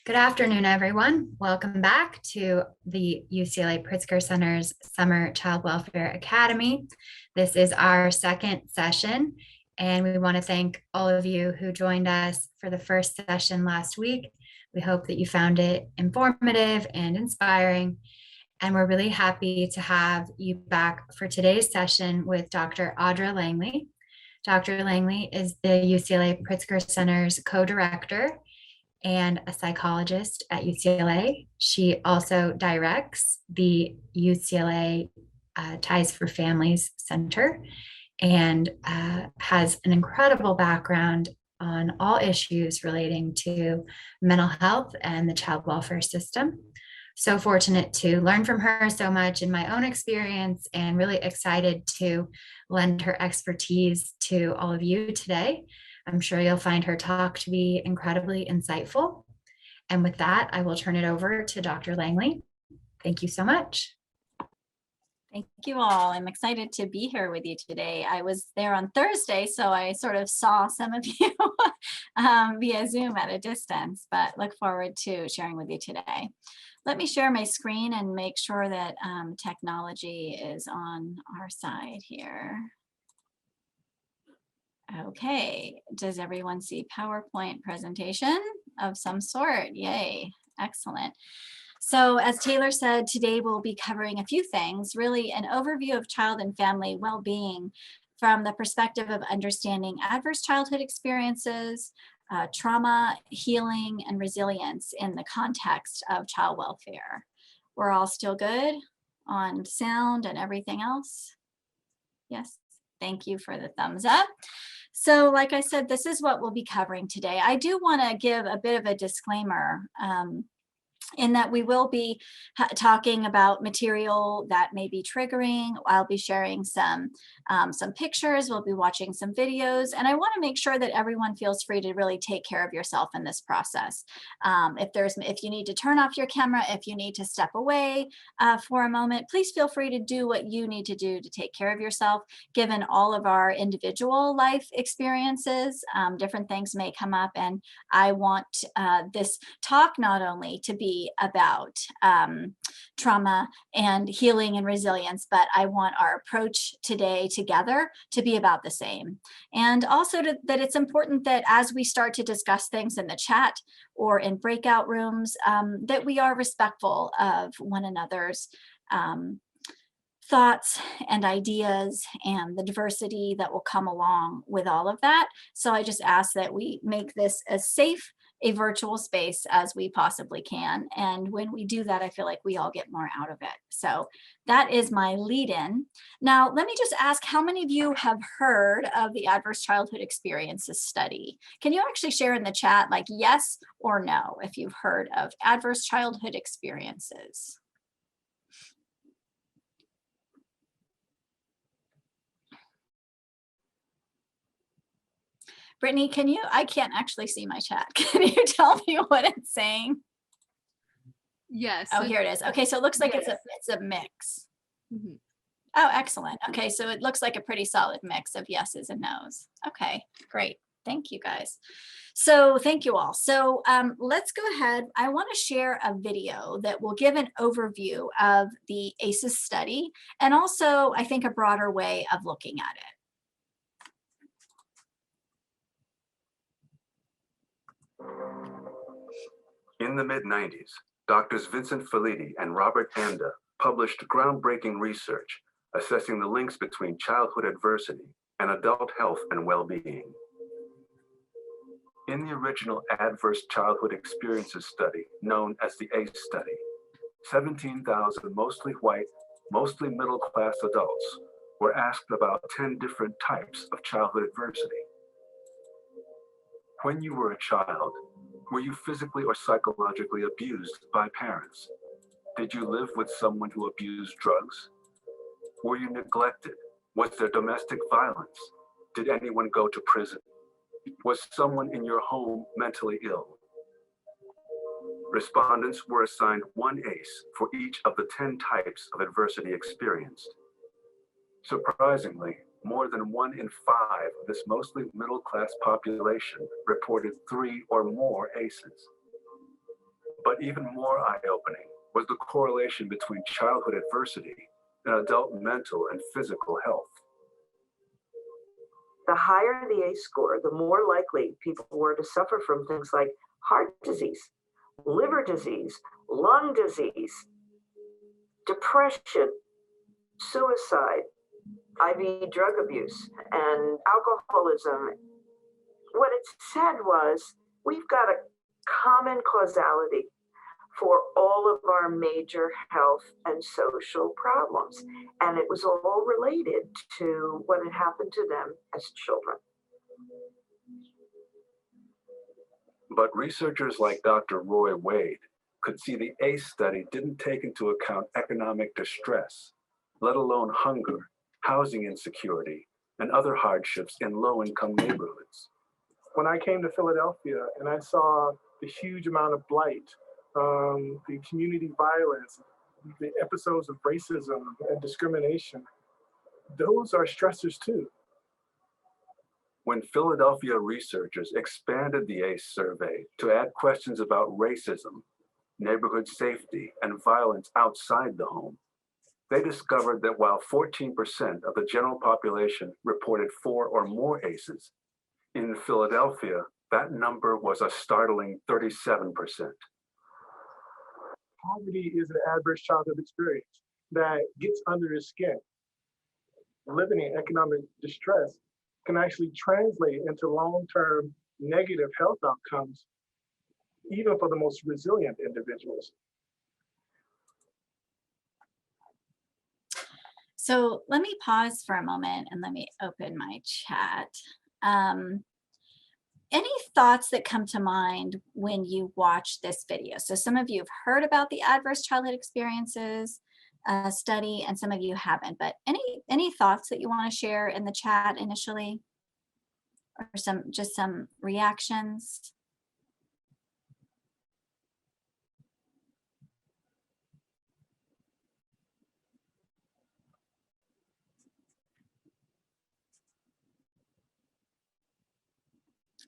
Good afternoon, everyone. Welcome back to the UCLA Pritzker Center's Summer Child Welfare Academy. This is our second session, and we want to thank all of you who joined us for the first session last week. We hope that you found it informative and inspiring, and we're really happy to have you back for today's session with Dr. Audra Langley. Dr. Langley is the UCLA Pritzker Center's co-director and a psychologist at UCLA. She also directs the UCLA Ties for Families Center and has an incredible background on all issues relating to mental health and the child welfare system. So fortunate to learn from her so much in my own experience, and really excited to lend her expertise to all of you today. I'm sure you'll find her talk to be incredibly insightful. And with that, I will turn it over to Dr. Langley. Thank you so much. Thank you all. I'm excited to be here with you today. I was there on Thursday, so I sort of saw some of you via Zoom at a distance, but look forward to sharing with you today. Let me share my screen and make sure that technology is on our side here. Okay, does everyone see PowerPoint presentation of some sort? Yay, excellent. So as Taylor said, today we'll be covering a few things, really an overview of child and family well-being from the perspective of understanding adverse childhood experiences, trauma, healing, and resilience in the context of child welfare. We're all still good on sound and everything else? Yes, thank you for the thumbs up. So like I said, this is what we'll be covering today. I do want to give a bit of a disclaimer in that we will be talking about material that may be triggering. I'll be sharing some pictures, we'll be watching some videos, and I want to make sure that everyone feels free to really take care of yourself in this process. If you need to turn off your camera, if you need to step away for a moment, please feel free to do what you need to do to take care of yourself. Given all of our individual life experiences, different things may come up, and I want this talk not only to be about trauma and healing and resilience, but I want our approach today together to be about the same. And also that it's important that as we start to discuss things in the chat or in breakout rooms, that we are respectful of one another's thoughts and ideas and the diversity that will come along with all of that. So I just ask that we make this as safe a virtual space as we possibly can. And when we do that, I feel like we all get more out of it. So that is my lead in. Now, let me just ask, how many of you have heard of the Adverse Childhood Experiences Study? Can you actually share in the chat, like yes or no, if you've heard of adverse childhood experiences? Brittany, I can't actually see my chat. Can you tell me what it's saying? Yes. Oh, here it is. Okay, so it looks like it's a mix. Mm-hmm. Oh, excellent. Okay, so it looks like a pretty solid mix of yeses and nos. Okay, great. Thank you, guys. So thank you all. So let's go ahead. I want to share a video that will give an overview of the ACEs study and also, I think, a broader way of looking at it. In the mid-90s, Doctors Vincent Felitti and Robert Anda published groundbreaking research assessing the links between childhood adversity and adult health and well-being. In the original Adverse Childhood Experiences study, known as the ACE study, 17,000 mostly white, mostly middle-class adults were asked about 10 different types of childhood adversity. When you were a child, were you physically or psychologically abused by parents? Did you live with someone who abused drugs? Were you neglected? Was there domestic violence? Did anyone go to prison? Was someone in your home mentally ill? Respondents were assigned one ACE for each of the 10 types of adversity experienced. Surprisingly, more than 1 in 5 of this mostly middle-class population reported 3 or more ACEs. But even more eye-opening was the correlation between childhood adversity and adult mental and physical health. The higher the ACE score, the more likely people were to suffer from things like heart disease, liver disease, lung disease, depression, suicide, IV drug abuse, and alcoholism. What it said was, we've got a common causality for all of our major health and social problems. And it was all related to what had happened to them as children. But researchers like Dr. Roy Wade could see the ACE study didn't take into account economic distress, let alone hunger, housing insecurity, and other hardships in low-income neighborhoods. When I came to Philadelphia and I saw the huge amount of blight, the community violence, the episodes of racism and discrimination, those are stressors too. When Philadelphia researchers expanded the ACE survey to add questions about racism, neighborhood safety, and violence outside the home, they discovered that while 14% of the general population reported 4 or more ACEs, in Philadelphia, that number was a startling 37%. Poverty is an adverse childhood experience that gets under the skin. Living in economic distress can actually translate into long-term negative health outcomes, even for the most resilient individuals. So let me pause for a moment and let me open my chat. Any thoughts that come to mind when you watch this video? So some of you have heard about the adverse childhood experiences study, and some of you haven't, but any thoughts that you want to share in the chat initially, or just some reactions?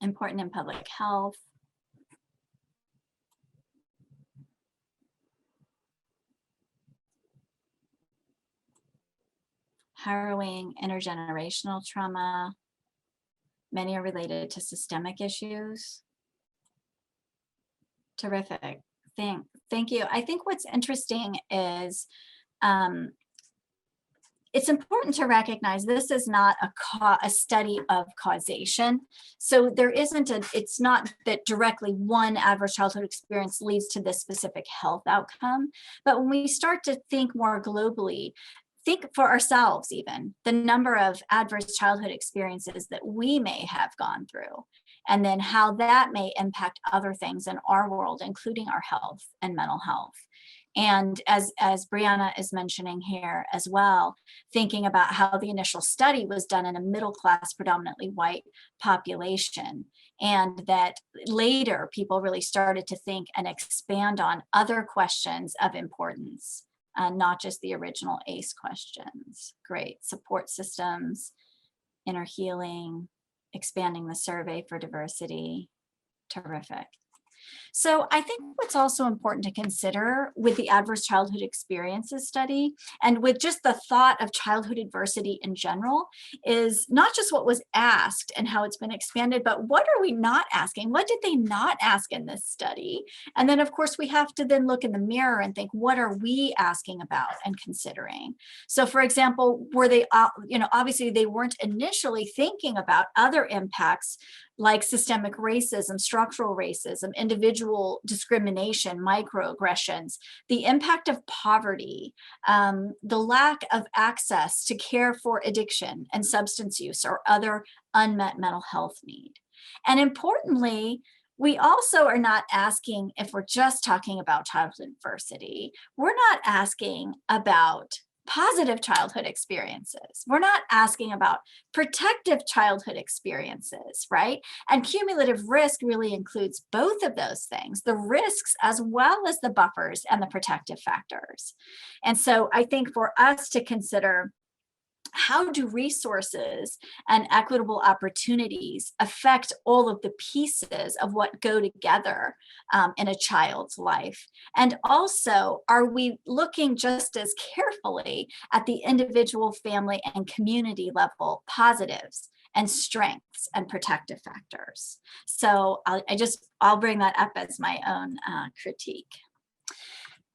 Important in public health. Harrowing intergenerational trauma. Many are related to systemic issues. Terrific. Thank you. I think what's interesting is it's important to recognize this is not a study of causation. So there isn't it's not that directly one adverse childhood experience leads to this specific health outcome. But when we start to think more globally, think for ourselves even, the number of adverse childhood experiences that we may have gone through, and then how that may impact other things in our world, including our health and mental health. And as Brianna is mentioning here as well, thinking about how the initial study was done in a middle class, predominantly white population, and that later people really started to think and expand on other questions of importance, not just the original ACE questions. Great. Support systems, inner healing, expanding the survey for diversity. Terrific. So I think what's also important to consider with the adverse childhood experiences study, and with just the thought of childhood adversity in general, is not just what was asked and how it's been expanded, but what are we not asking? What did they not ask in this study? And then of course we have to then look in the mirror and think, what are we asking about and considering? So for example, were they, obviously they weren't initially thinking about other impacts like systemic racism, structural racism, individual discrimination, microaggressions, the impact of poverty, the lack of access to care for addiction and substance use or other unmet mental health need. And importantly, we also are not asking, if we're just talking about childhood adversity, we're not asking about positive childhood experiences. We're not asking about protective childhood experiences, right? And cumulative risk really includes both of those things, the risks as well as the buffers and the protective factors. And so I think for us to consider how do resources and equitable opportunities affect all of the pieces of what go together in a child's life? And also, are we looking just as carefully at the individual, family, and community level positives and strengths and protective factors? So I'll bring that up as my own critique.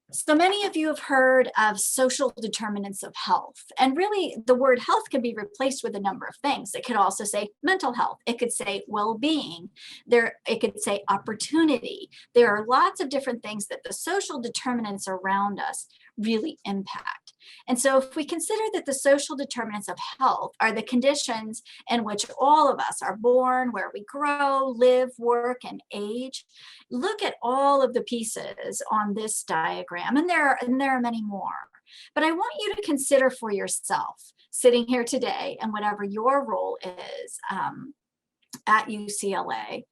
So many of you have heard of social determinants of health, and really the word health can be replaced with a number of things. It could also say mental health. It could say well-being. It could say opportunity. There are lots of different things that the social determinants around us really impact. And so if we consider that the social determinants of health are the conditions in which all of us are born, where we grow, live, work, and age, look at all of the pieces on this diagram, and there are many more. But I want you to consider for yourself, sitting here today, and whatever your role is at UCLA,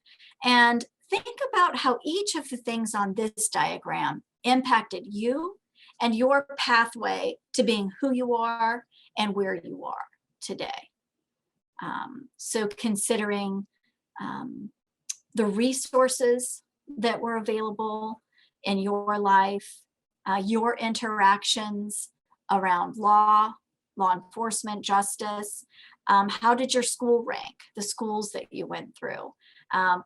and think about how each of the things on this diagram impacted you and your pathway to being who you are and where you are today. So considering the resources that were available in your life, your interactions around law enforcement, justice. How did your school rank, the schools that you went through?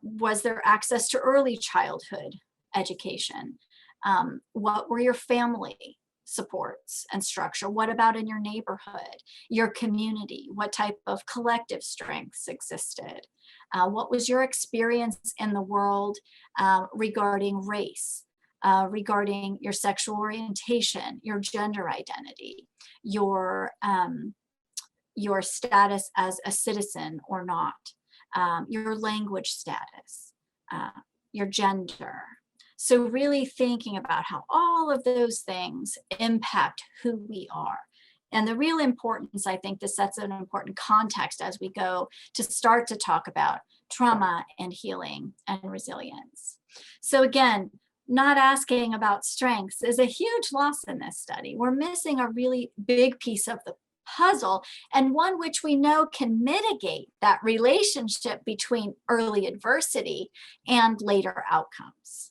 Was there access to early childhood education? What were your family supports and structure? What about in your neighborhood, your community? What type of collective strengths existed? What was your experience in the world regarding race, regarding your sexual orientation, your gender identity, your status as a citizen or not, your language status, your gender? So really thinking about how all of those things impact who we are. And the real importance, I think this sets an important context as we go to start to talk about trauma and healing and resilience. So again, not asking about strengths is a huge loss in this study. We're missing a really big piece of the puzzle, and one which we know can mitigate that relationship between early adversity and later outcomes.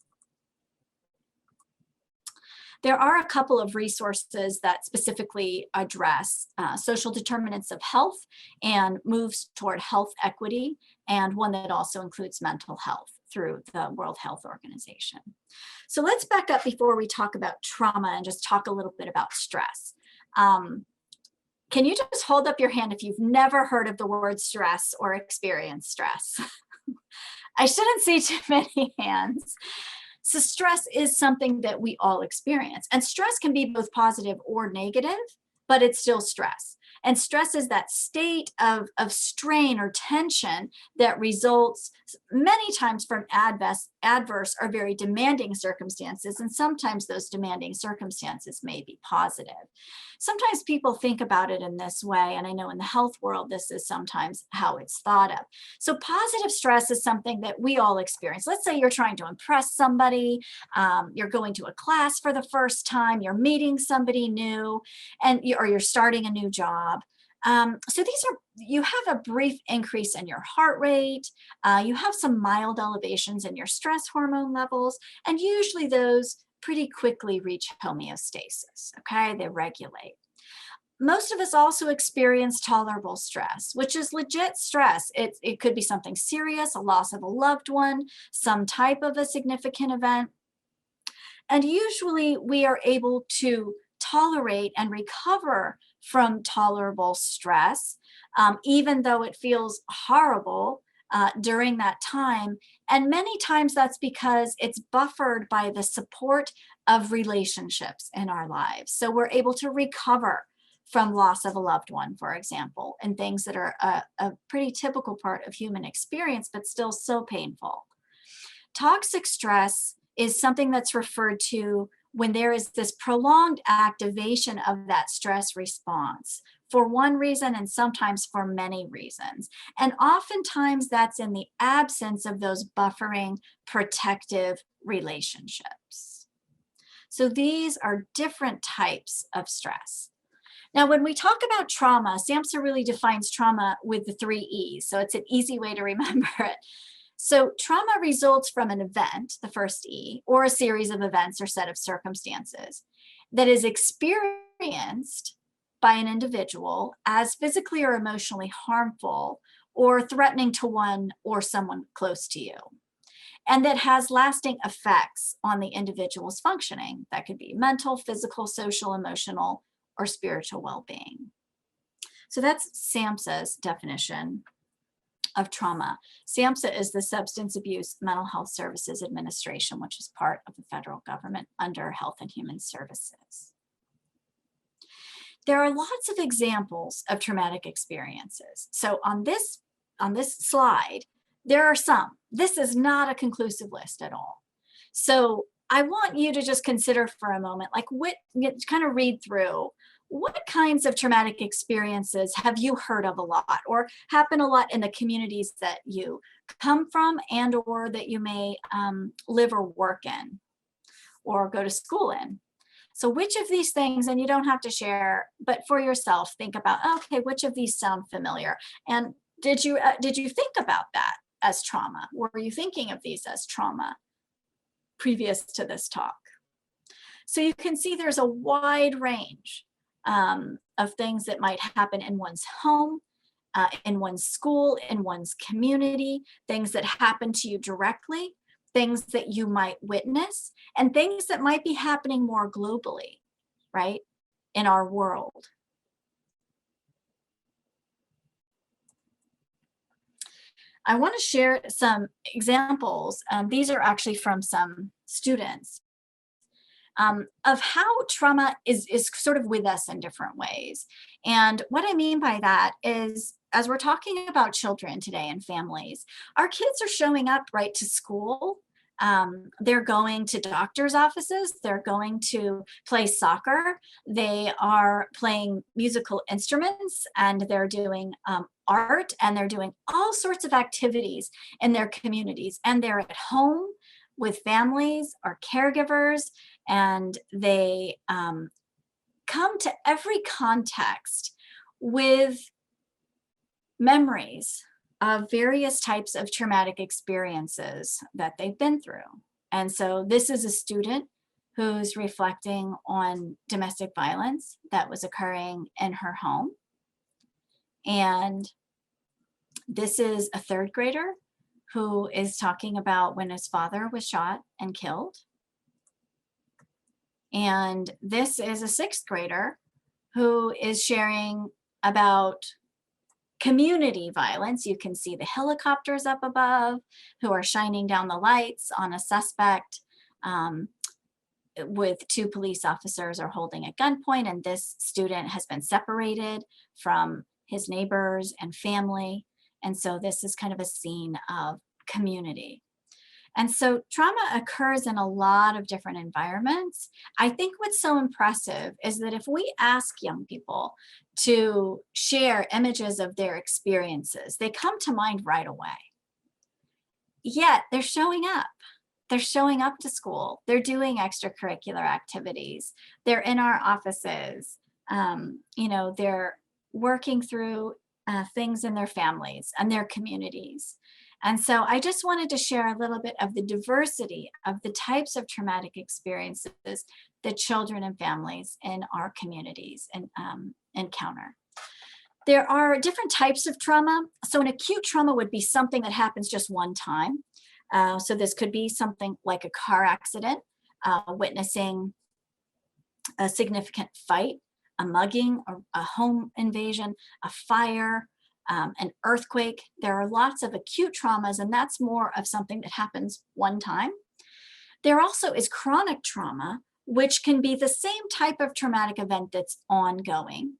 There are a couple of resources that specifically address social determinants of health and moves toward health equity, and one that also includes mental health through the World Health Organization. So let's back up before we talk about trauma and just talk a little bit about stress. Can you just hold up your hand if you've never heard of the word stress or experienced stress? I shouldn't see too many hands. So stress is something that we all experience, and stress can be both positive or negative, but it's still stress. And stress is that state of strain or tension that results many times from adverse or very demanding circumstances. And sometimes those demanding circumstances may be positive. Sometimes people think about it in this way. And I know in the health world, this is sometimes how it's thought of. So positive stress is something that we all experience. Let's say you're trying to impress somebody, you're going to a class for the first time, you're meeting somebody new, or you're starting a new job. So you have a brief increase in your heart rate, you have some mild elevations in your stress hormone levels, and usually those pretty quickly reach homeostasis, okay? They regulate. Most of us also experience tolerable stress, which is legit stress. It could be something serious, a loss of a loved one, some type of a significant event. And usually we are able to tolerate and recover from tolerable stress, even though it feels horrible during that time. And many times that's because it's buffered by the support of relationships in our lives. So we're able to recover from loss of a loved one, for example, and things that are a pretty typical part of human experience, but still so painful. Toxic stress is something that's referred to when there is this prolonged activation of that stress response for one reason and sometimes for many reasons. And oftentimes that's in the absence of those buffering protective relationships. So these are different types of stress. Now, when we talk about trauma, SAMHSA really defines trauma with the 3 E's. So it's an easy way to remember it. So trauma results from an event, the first E, or a series of events or set of circumstances that is experienced by an individual as physically or emotionally harmful or threatening to one or someone close to you, and that has lasting effects on the individual's functioning. That could be mental, physical, social, emotional, or spiritual well-being. So that's SAMHSA's definition of trauma. SAMHSA is the Substance Abuse Mental Health Services Administration, which is part of the federal government under Health and Human Services. There are lots of examples of traumatic experiences. So on this slide, there are some. This is not a conclusive list at all. So I want you to just consider for a moment, like kind of read through what kinds of traumatic experiences have you heard of a lot or happen a lot in the communities that you come from and or that you may live or work in or go to school in. So which of these things, and you don't have to share, but for yourself, think about, okay, which of these sound familiar? And did you think about that as trauma? Were you thinking of these as trauma previous to this talk? So you can see there's a wide range of things that might happen in one's home, in one's school, in one's community, things that happen to you directly, things that you might witness, and things that might be happening more globally, right, in our world. I want to share some examples. These are actually from some students of how trauma is sort of with us in different ways. And what I mean by that is, as we're talking about children today and families, our kids are showing up right to school. They're going to doctor's offices. They're going to play soccer. They are playing musical instruments, and they're doing art, and they're doing all sorts of activities in their communities. And they're at home with families or caregivers, and they come to every context with memories of various types of traumatic experiences that they've been through. And so this is a student who's reflecting on domestic violence that was occurring in her home. And this is a 3rd grader who is talking about when his father was shot and killed. And this is a 6th grader who is sharing about community violence. You can see the helicopters up above who are shining down the lights on a suspect with 2 police officers are holding a gunpoint, and this student has been separated from his neighbors and family. And so this is kind of a scene of community. And so trauma occurs in a lot of different environments. I think what's so impressive is that if we ask young people to share images of their experiences, they come to mind right away. Yet they're showing up. They're showing up to school. They're doing extracurricular activities. They're in our offices. They're working through things in their families and their communities. And so I just wanted to share a little bit of the diversity of the types of traumatic experiences that children and families in our communities encounter. There are different types of trauma. So an acute trauma would be something that happens just one time. So this could be something like a car accident, witnessing a significant fight, a mugging, a home invasion, a fire, an earthquake. There are lots of acute traumas, and that's more of something that happens one time. There also is chronic trauma, which can be the same type of traumatic event that's ongoing,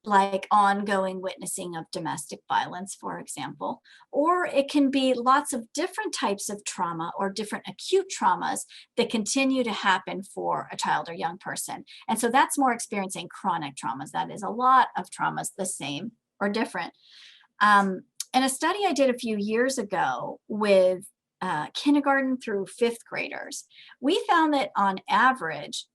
like ongoing witnessing of domestic violence, for example, or it can be lots of different types of trauma or different acute traumas that continue to happen for a child or young person. And so that's more experiencing chronic traumas. That is a lot of traumas, the same or different. In a study I did a few years ago with kindergarten through 5th graders, we found that on average,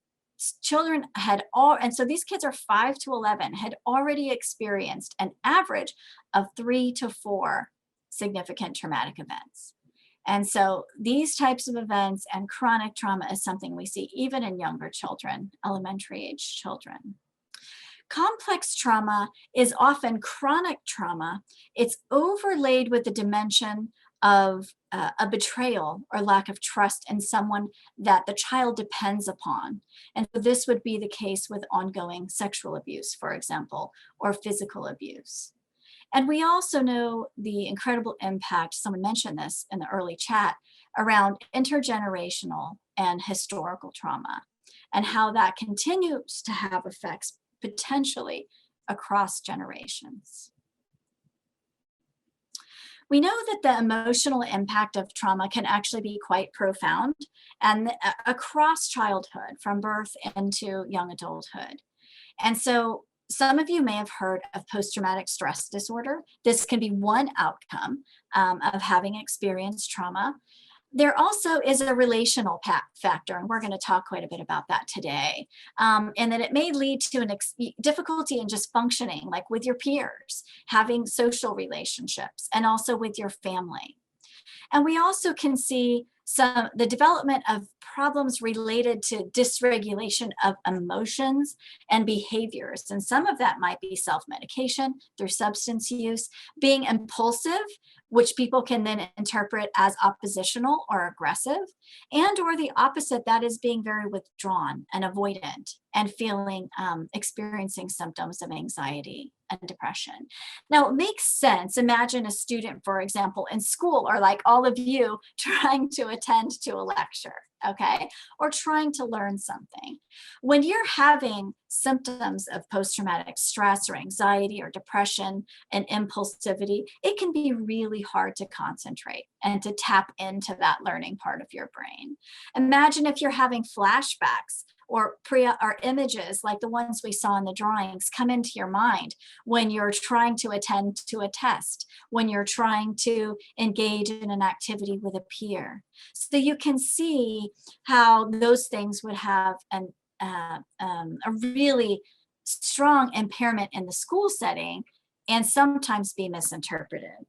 children had all, and so these kids are 5 to 11, had already experienced an average of 3 to 4 significant traumatic events. And so these types of events and chronic trauma is something we see even in younger children, elementary age children. Complex trauma is often chronic trauma. It's overlaid with the dimension of a betrayal or lack of trust in someone that the child depends upon. And so this would be the case with ongoing sexual abuse, for example, or physical abuse. And we also know the incredible impact, someone mentioned this in the early chat, around intergenerational and historical trauma, and how that continues to have effects potentially across generations. We know that the emotional impact of trauma can actually be quite profound and across childhood, from birth into young adulthood. And so some of you may have heard of post-traumatic stress disorder. This can be one outcome of having experienced trauma. There also is a relational factor, and we're going to talk quite a bit about that today, and that it may lead to an difficulty in just functioning, like with your peers, having social relationships, and also with your family. And we also can see the development of problems related to dysregulation of emotions and behaviors. And some of that might be self-medication through substance use, being impulsive, which people can then interpret as oppositional or aggressive, and or the opposite, that is being very withdrawn and avoidant and feeling, experiencing symptoms of anxiety and depression. Now, it makes sense. Imagine a student, for example, in school, or like all of you trying to attend to a lecture, okay, or trying to learn something. When you're having symptoms of post-traumatic stress or anxiety or depression and impulsivity, it can be really hard to concentrate and to tap into that learning part of your brain. Imagine if you're having flashbacks or images like the ones we saw in the drawings come into your mind when you're trying to attend to a test, when you're trying to engage in an activity with a peer. So you can see how those things would have a really strong impairment in the school setting and sometimes be misinterpreted.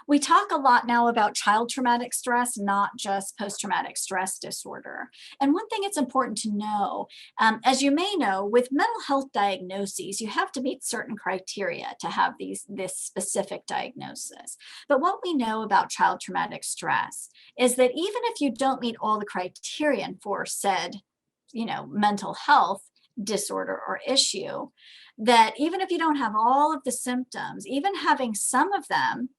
We talk a lot now about child traumatic stress, not just post-traumatic stress disorder. And one thing it's important to know, as you may know, with mental health diagnoses, you have to meet certain criteria to have this specific diagnosis. But what we know about child traumatic stress is that even if you don't meet all the criterion for said, mental health disorder or issue, that even if you don't have all of the symptoms, even having some of them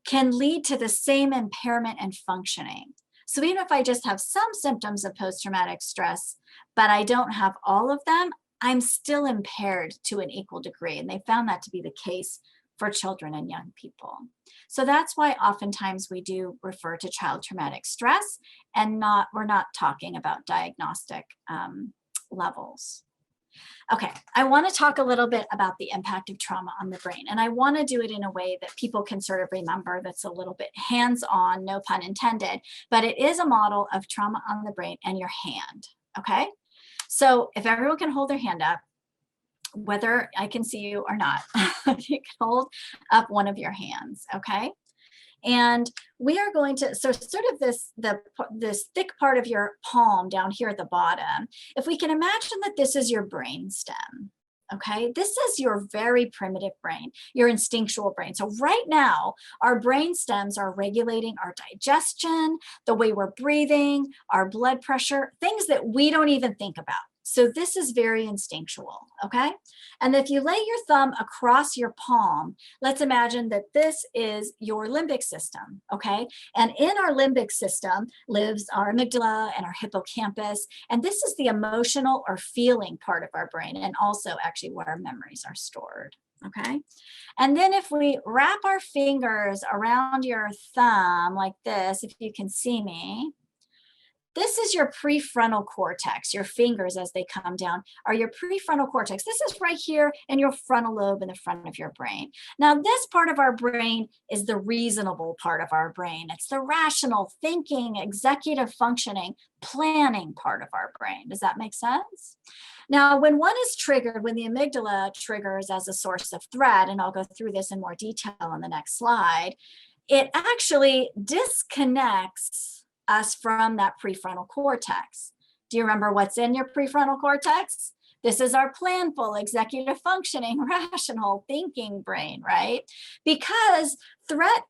can lead to the same impairment and functioning. So even if I just have some symptoms of post-traumatic stress, but I don't have all of them, I'm still impaired to an equal degree. And they found that to be the case for children and young people. So that's why oftentimes we do refer to child traumatic stress, and we're not talking about diagnostic levels. Okay, I want to talk a little bit about the impact of trauma on the brain, and I want to do it in a way that people can sort of remember that's a little bit hands-on, no pun intended, but it is a model of trauma on the brain and your hand, okay? So if everyone can hold their hand up, whether I can see you or not, you can hold up one of your hands, okay? And we are going to, so sort of this thick part of your palm down here at the bottom, if we can imagine that this is your brain stem, okay? This is your very primitive brain, your instinctual brain. So right now, our brain stems are regulating our digestion, the way we're breathing, our blood pressure, things that we don't even think about. So this is very instinctual, okay? And if you lay your thumb across your palm, let's imagine that this is your limbic system, okay? And in our limbic system lives our amygdala and our hippocampus, and this is the emotional or feeling part of our brain, and also actually where our memories are stored, okay? And then if we wrap our fingers around your thumb like this, if you can see me, This is your prefrontal cortex. Your fingers as they come down are your prefrontal cortex. This is right here in your frontal lobe in the front of your brain. Now, this part of our brain is the reasonable part of our brain. It's the rational thinking, executive functioning, planning part of our brain. Does that make sense? Now, when one is triggered, when the amygdala triggers as a source of threat, and I'll go through this in more detail on the next slide, it actually disconnects us from that prefrontal cortex. Do you remember what's in your prefrontal cortex? This is our planful, executive functioning, rational thinking brain, right? Because threat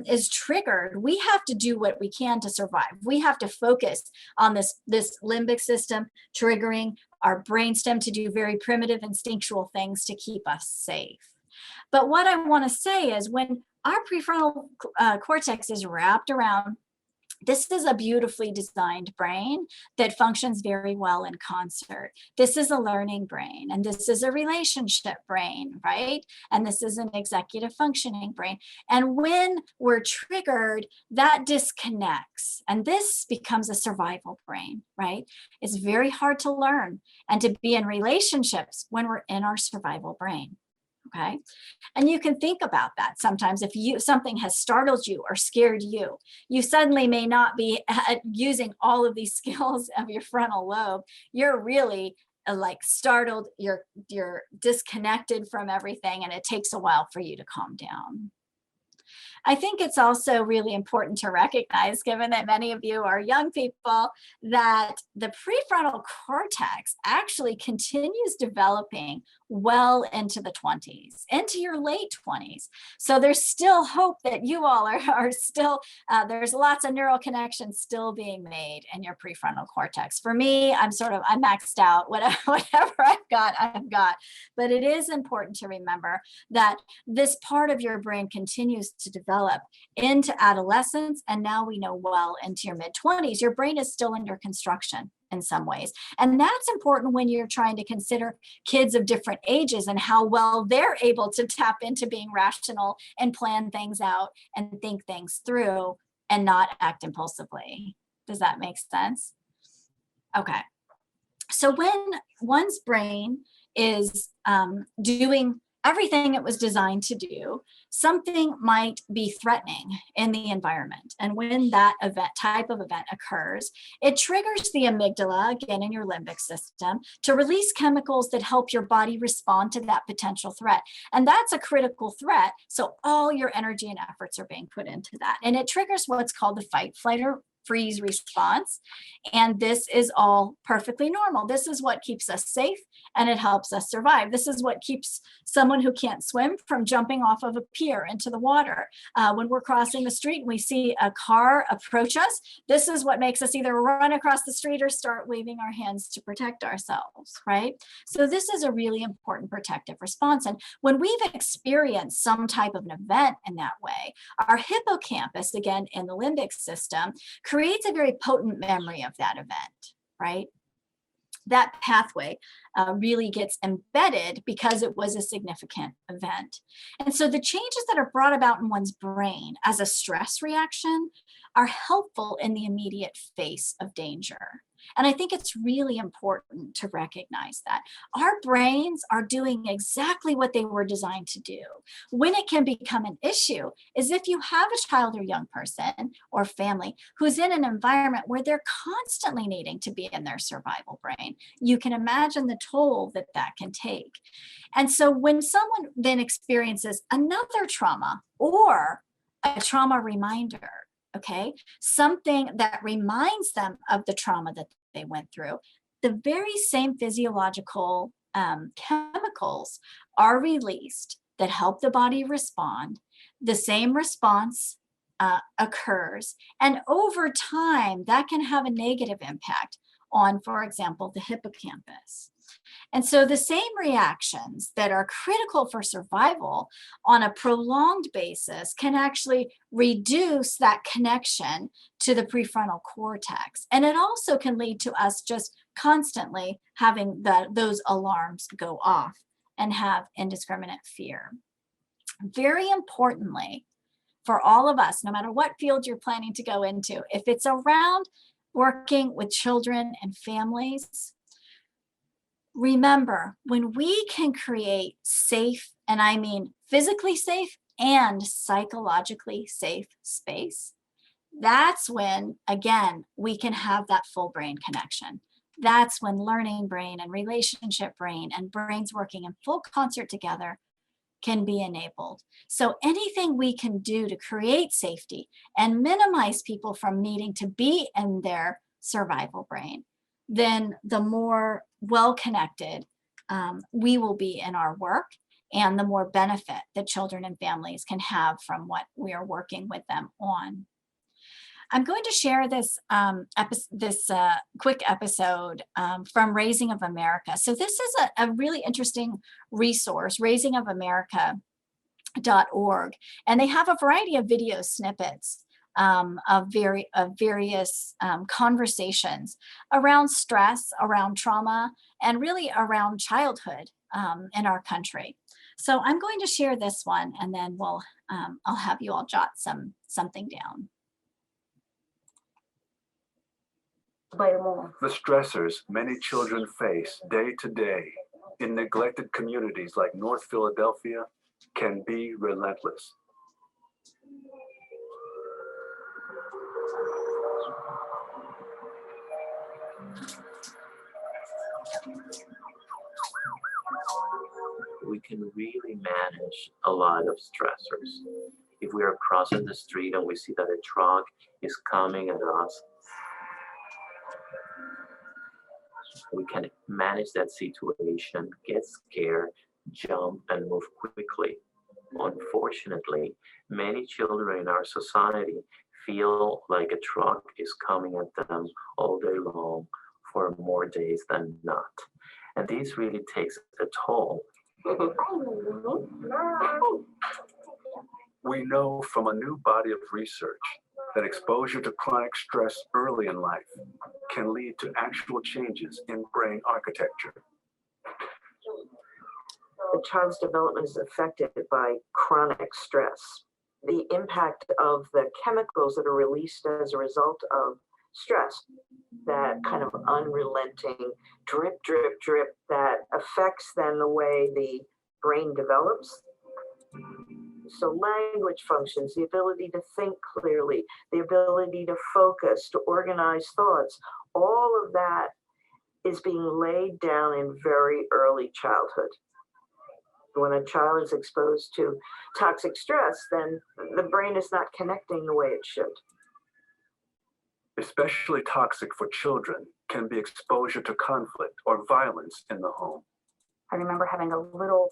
is triggered, we have to do what we can to survive. We have to focus on this limbic system triggering our brainstem to do very primitive instinctual things to keep us safe. But what I want to say is when our prefrontal cortex is wrapped around, this is a beautifully designed brain that functions very well in concert. This is a learning brain, and this is a relationship brain, right? And this is an executive functioning brain. And when we're triggered, that disconnects, and this becomes a survival brain, right? It's very hard to learn and to be in relationships when we're in our survival brain. Okay. And you can think about that sometimes if something has startled you or scared you, you suddenly may not be using all of these skills of your frontal lobe. You're really like startled, you're disconnected from everything, and it takes a while for you to calm down. I think it's also really important to recognize, given that many of you are young people, that the prefrontal cortex actually continues developing well into the 20s, into your late 20s. So there's still hope that you all are still, there's lots of neural connections still being made in your prefrontal cortex. For me, I'm maxed out. Whatever I've got. But it is important to remember that this part of your brain continues to develop into adolescence, and now we know well into your mid-20s. Your brain is still under construction in some ways. And that's important when you're trying to consider kids of different ages and how well they're able to tap into being rational and plan things out and think things through and not act impulsively. Does that make sense? Okay. So when one's brain is doing everything it was designed to do, something might be threatening in the environment. And when that type of event occurs, it triggers the amygdala, again in your limbic system, to release chemicals that help your body respond to that potential threat. And that's a critical threat. So all your energy and efforts are being put into that. And it triggers what's called the fight, flight, or freeze response. And this is all perfectly normal. This is what keeps us safe and it helps us survive. This is what keeps someone who can't swim from jumping off of a pier into the water. When we're crossing the street and we see a car approach us, this is what makes us either run across the street or start waving our hands to protect ourselves, right? So this is a really important protective response. And when we've experienced some type of an event in that way, our hippocampus, again, in the limbic system, creates a very potent memory of that event, right? That pathway really gets embedded because it was a significant event. And so the changes that are brought about in one's brain as a stress reaction are helpful in the immediate face of danger. And I think it's really important to recognize that our brains are doing exactly what they were designed to do. When it can become an issue is if you have a child or young person or family who's in an environment where they're constantly needing to be in their survival brain. You can imagine the toll that that can take. And so when someone then experiences another trauma or a trauma reminder, okay, something that reminds them of the trauma that they went through, the very same physiological chemicals are released that help the body respond. The same response occurs, and over time, that can have a negative impact on, for example, the hippocampus. And so the same reactions that are critical for survival on a prolonged basis can actually reduce that connection to the prefrontal cortex. And it also can lead to us just constantly having those alarms go off and have indiscriminate fear. Very importantly, for all of us, no matter what field you're planning to go into, if it's around working with children and families. Remember, when we can create safe, and I mean physically safe and psychologically safe space, that's when, again, we can have that full brain connection. That's when learning brain and relationship brain and brains working in full concert together can be enabled. So anything we can do to create safety and minimize people from needing to be in their survival brain, then the more well-connected we will be in our work, and the more benefit that children and families can have from what we are working with them on. I'm going to share this quick episode from Raising of America. So this is a really interesting resource, raisingofamerica.org, and they have a variety of video snippets of various conversations around stress, around trauma, and really around childhood in our country. So I'm going to share this one, and then I'll have you all jot something down. The stressors many children face day to day in neglected communities like North Philadelphia can be relentless. We can really manage a lot of stressors. If we are crossing the street and we see that a truck is coming at us, we can manage that situation, get scared, jump, and move quickly. Unfortunately, many children in our society feel like a truck is coming at them all day long for more days than not. And this really takes a toll. We know from a new body of research that exposure to chronic stress early in life can lead to actual changes in brain architecture. The child's development is affected by chronic stress. The impact of the chemicals that are released as a result of stress, that kind of unrelenting drip, drip, drip that affects then the way the brain develops. So language functions, the ability to think clearly, the ability to focus, to organize thoughts, all of that is being laid down in very early childhood. When a child is exposed to toxic stress, then the brain is not connecting the way it should. Especially toxic for children can be exposure to conflict or violence in the home. I remember having a little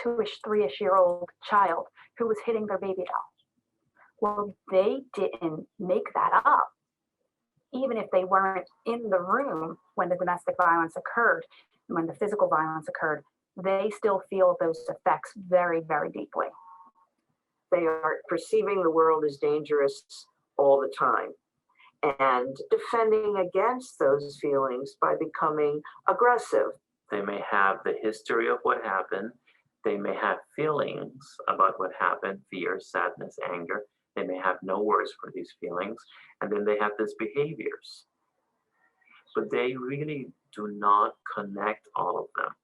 2-ish, 3-ish-year-old child who was hitting their baby doll. Well, they didn't make that up. Even if they weren't in the room when the domestic violence occurred, when the physical violence occurred, they still feel those effects very, very deeply. They are perceiving the world as dangerous all the time and defending against those feelings by becoming aggressive. They may have the history of what happened. They may have feelings about what happened, fear, sadness, anger. They may have no words for these feelings. And then they have these behaviors. But they really do not connect all of them.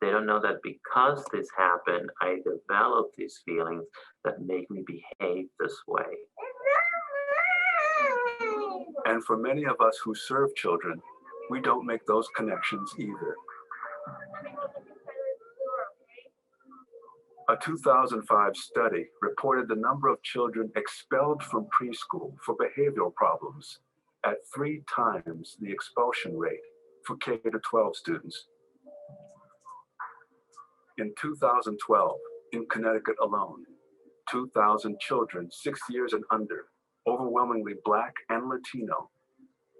They don't know that because this happened, I developed these feelings that make me behave this way. And for many of us who serve children, we don't make those connections either. A 2005 study reported the number of children expelled from preschool for behavioral problems at 3 times the expulsion rate for K-12 students. In 2012, in Connecticut alone, 2,000 children 6 years and under, overwhelmingly Black and Latino,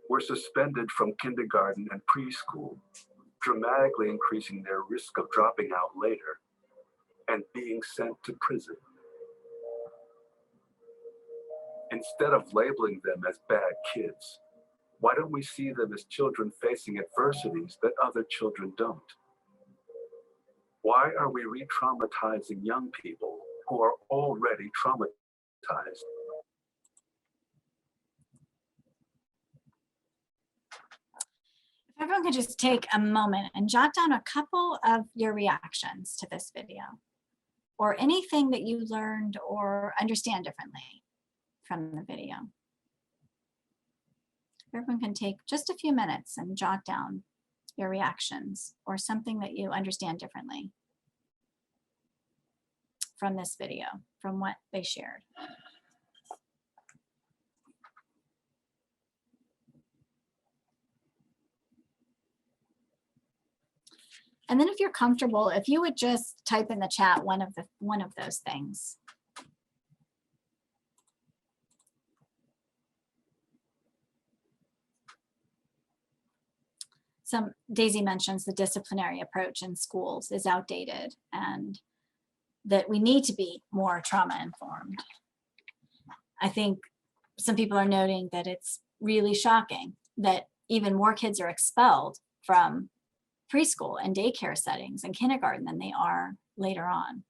were suspended from kindergarten and preschool, dramatically increasing their risk of dropping out later and being sent to prison. Instead of labeling them as bad kids, why don't we see them as children facing adversities that other children don't? Why are we re-traumatizing young people who are already traumatized? Everyone could just take a moment and jot down a couple of your reactions to this video, or anything that you learned or understand differently from the video. Everyone can take just a few minutes and jot down your reactions or something that you understand differently from this video, from what they shared. And then if you're comfortable, if you would just type in the chat one of those things. Daisy mentions the disciplinary approach in schools is outdated and that we need to be more trauma informed. I think some people are noting that it's really shocking that even more kids are expelled from preschool and daycare settings and kindergarten than they are later on.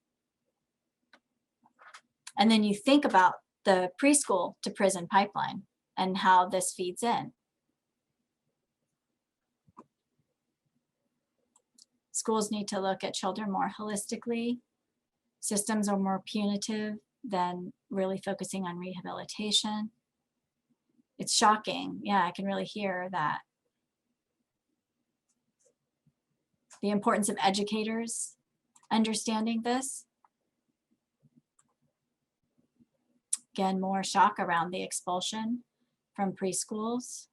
And then you think about the preschool to prison pipeline and how this feeds in. Schools need to look at children more holistically. Systems are more punitive than really focusing on rehabilitation. It's shocking. Yeah, I can really hear that. The importance of educators understanding this. Again, more shock around the expulsion from preschools.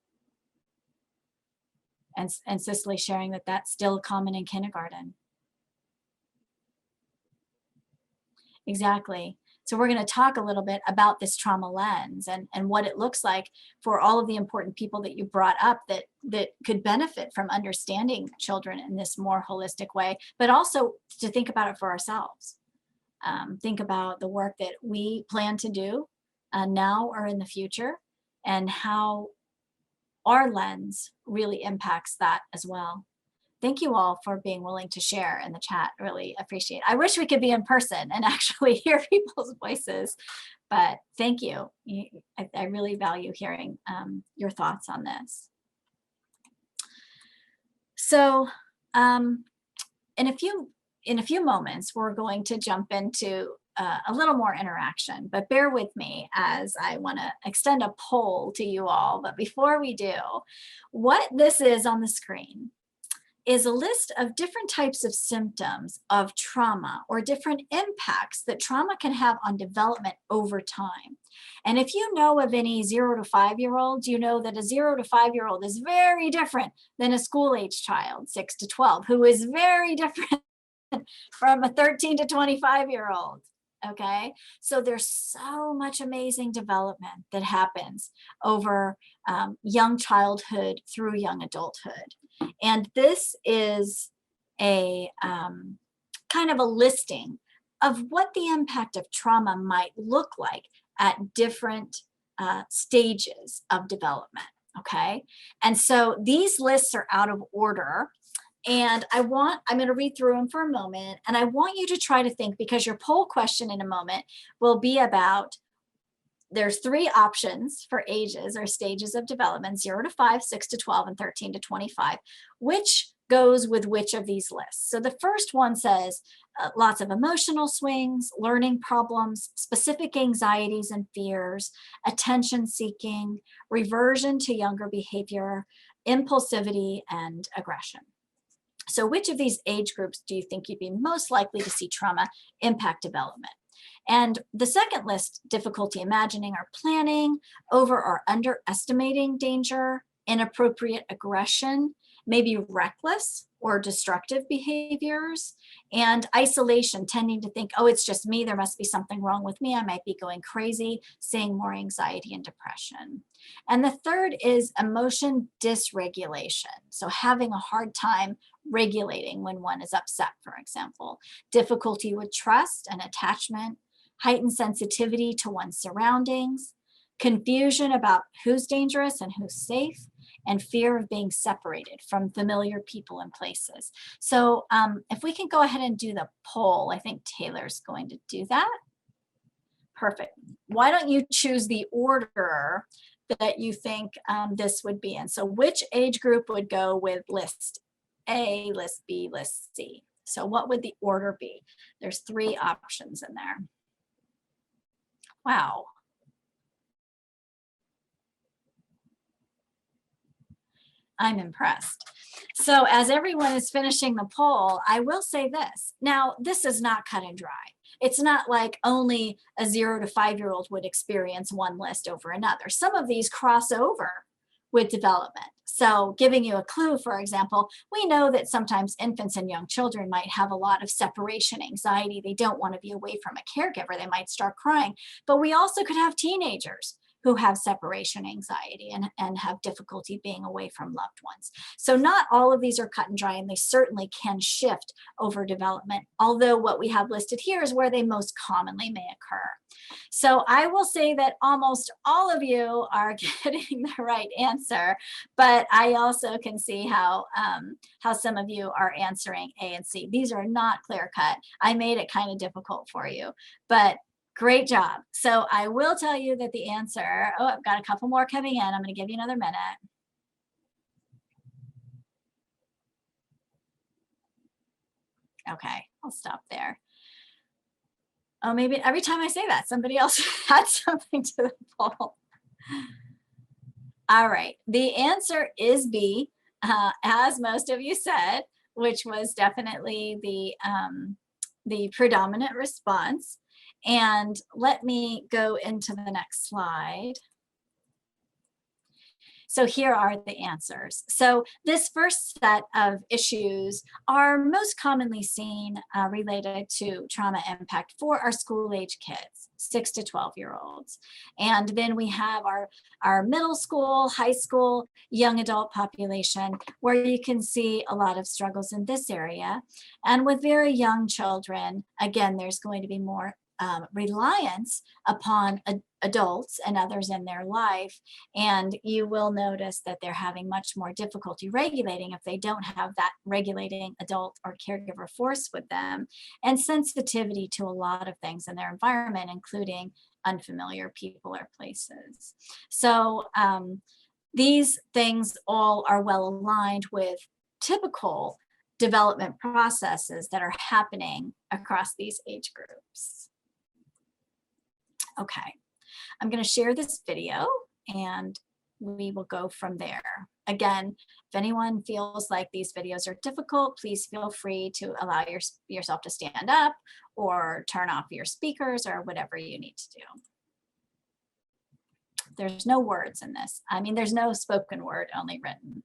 And Cicely sharing that that's still common in kindergarten. Exactly. So we're going to talk a little bit about this trauma lens and what it looks like for all of the important people that you brought up that could benefit from understanding children in this more holistic way, but also to think about it for ourselves. Think about the work that we plan to do now or in the future, and how our lens really impacts that as well. Thank you all for being willing to share in the chat. Really appreciate it. I wish we could be in person and actually hear people's voices, but thank you. I really value hearing your thoughts on this. So in a few moments, we're going to jump into a little more interaction, but bear with me as I want to extend a poll to you all. But before we do, what this is on the screen is a list of different types of symptoms of trauma or different impacts that trauma can have on development over time. And if you know of any 0 to 5-year-olds, you know that a 0 to 5-year-old is very different than a school-age child, 6 to 12, who is very different from a 13 to 25-year-old. Okay, so there's so much amazing development that happens over young childhood through young adulthood. And this is a kind of a listing of what the impact of trauma might look like at different stages of development. Okay, and so these lists are out of order. And I'm going to read through them for a moment, and I want you to try to think, because your poll question in a moment will be about, there's 3 options for ages or stages of development: 0 to 5, 6 to 12, and 13 to 25. Which goes with which of these lists? So the first one says lots of emotional swings, learning problems, specific anxieties and fears, attention seeking, reversion to younger behavior, impulsivity, and aggression. So which of these age groups do you think you'd be most likely to see trauma impact development? And the second list, difficulty imagining or planning, over or underestimating danger, inappropriate aggression, maybe reckless or destructive behaviors, and isolation, tending to think, oh, it's just me, there must be something wrong with me, I might be going crazy, seeing more anxiety and depression. And the third is emotion dysregulation, so having a hard time regulating when one is upset, for example, difficulty with trust and attachment, heightened sensitivity to one's surroundings, confusion about who's dangerous and who's safe, and fear of being separated from familiar people and places. So if we can go ahead and do the poll, I think Taylor's going to do that. Perfect. Why don't you choose the order that you think this would be in. So which age group would go with list A, list B, list C? So what would the order be? There's 3 options in there. Wow. I'm impressed. So as everyone is finishing the poll, I will say this. Now, this is not cut and dry. It's not like only a 0 to 5-year-old would experience one list over another. Some of these cross over with development. So giving you a clue, for example, we know that sometimes infants and young children might have a lot of separation anxiety. They don't want to be away from a caregiver. They might start crying. But we also could have teenagers who have separation anxiety and have difficulty being away from loved ones. So not all of these are cut and dry, and they certainly can shift over development, although what we have listed here is where they most commonly may occur. So I will say that almost all of you are getting the right answer, but I also can see how some of you are answering A and C. These are not clear cut. I made it kind of difficult for you, but great job. So I will tell you that the answer, oh, I've got a couple more coming in. I'm going to give you another minute. Okay, I'll stop there. Oh, maybe every time I say that, somebody else had something to the poll. All right, the answer is B, as most of you said, which was definitely the predominant response. And let me go into the next slide. So here are the answers. So this first set of issues are most commonly seen related to trauma impact for our school age kids, 6 to 12-year-olds. And then we have our middle school, high school, young adult population, where you can see a lot of struggles in this area. And with very young children, again, there's going to be more reliance upon adults and others in their life, and you will notice that they're having much more difficulty regulating if they don't have that regulating adult or caregiver force with them, and sensitivity to a lot of things in their environment, including unfamiliar people or places. So these things all are well aligned with typical development processes that are happening across these age groups. Okay, I'm going to share this video and we will go from there. Again, if anyone feels like these videos are difficult, please feel free to allow yourself to stand up or turn off your speakers or whatever you need to do. There's no words in this. I mean, there's no spoken word, only written.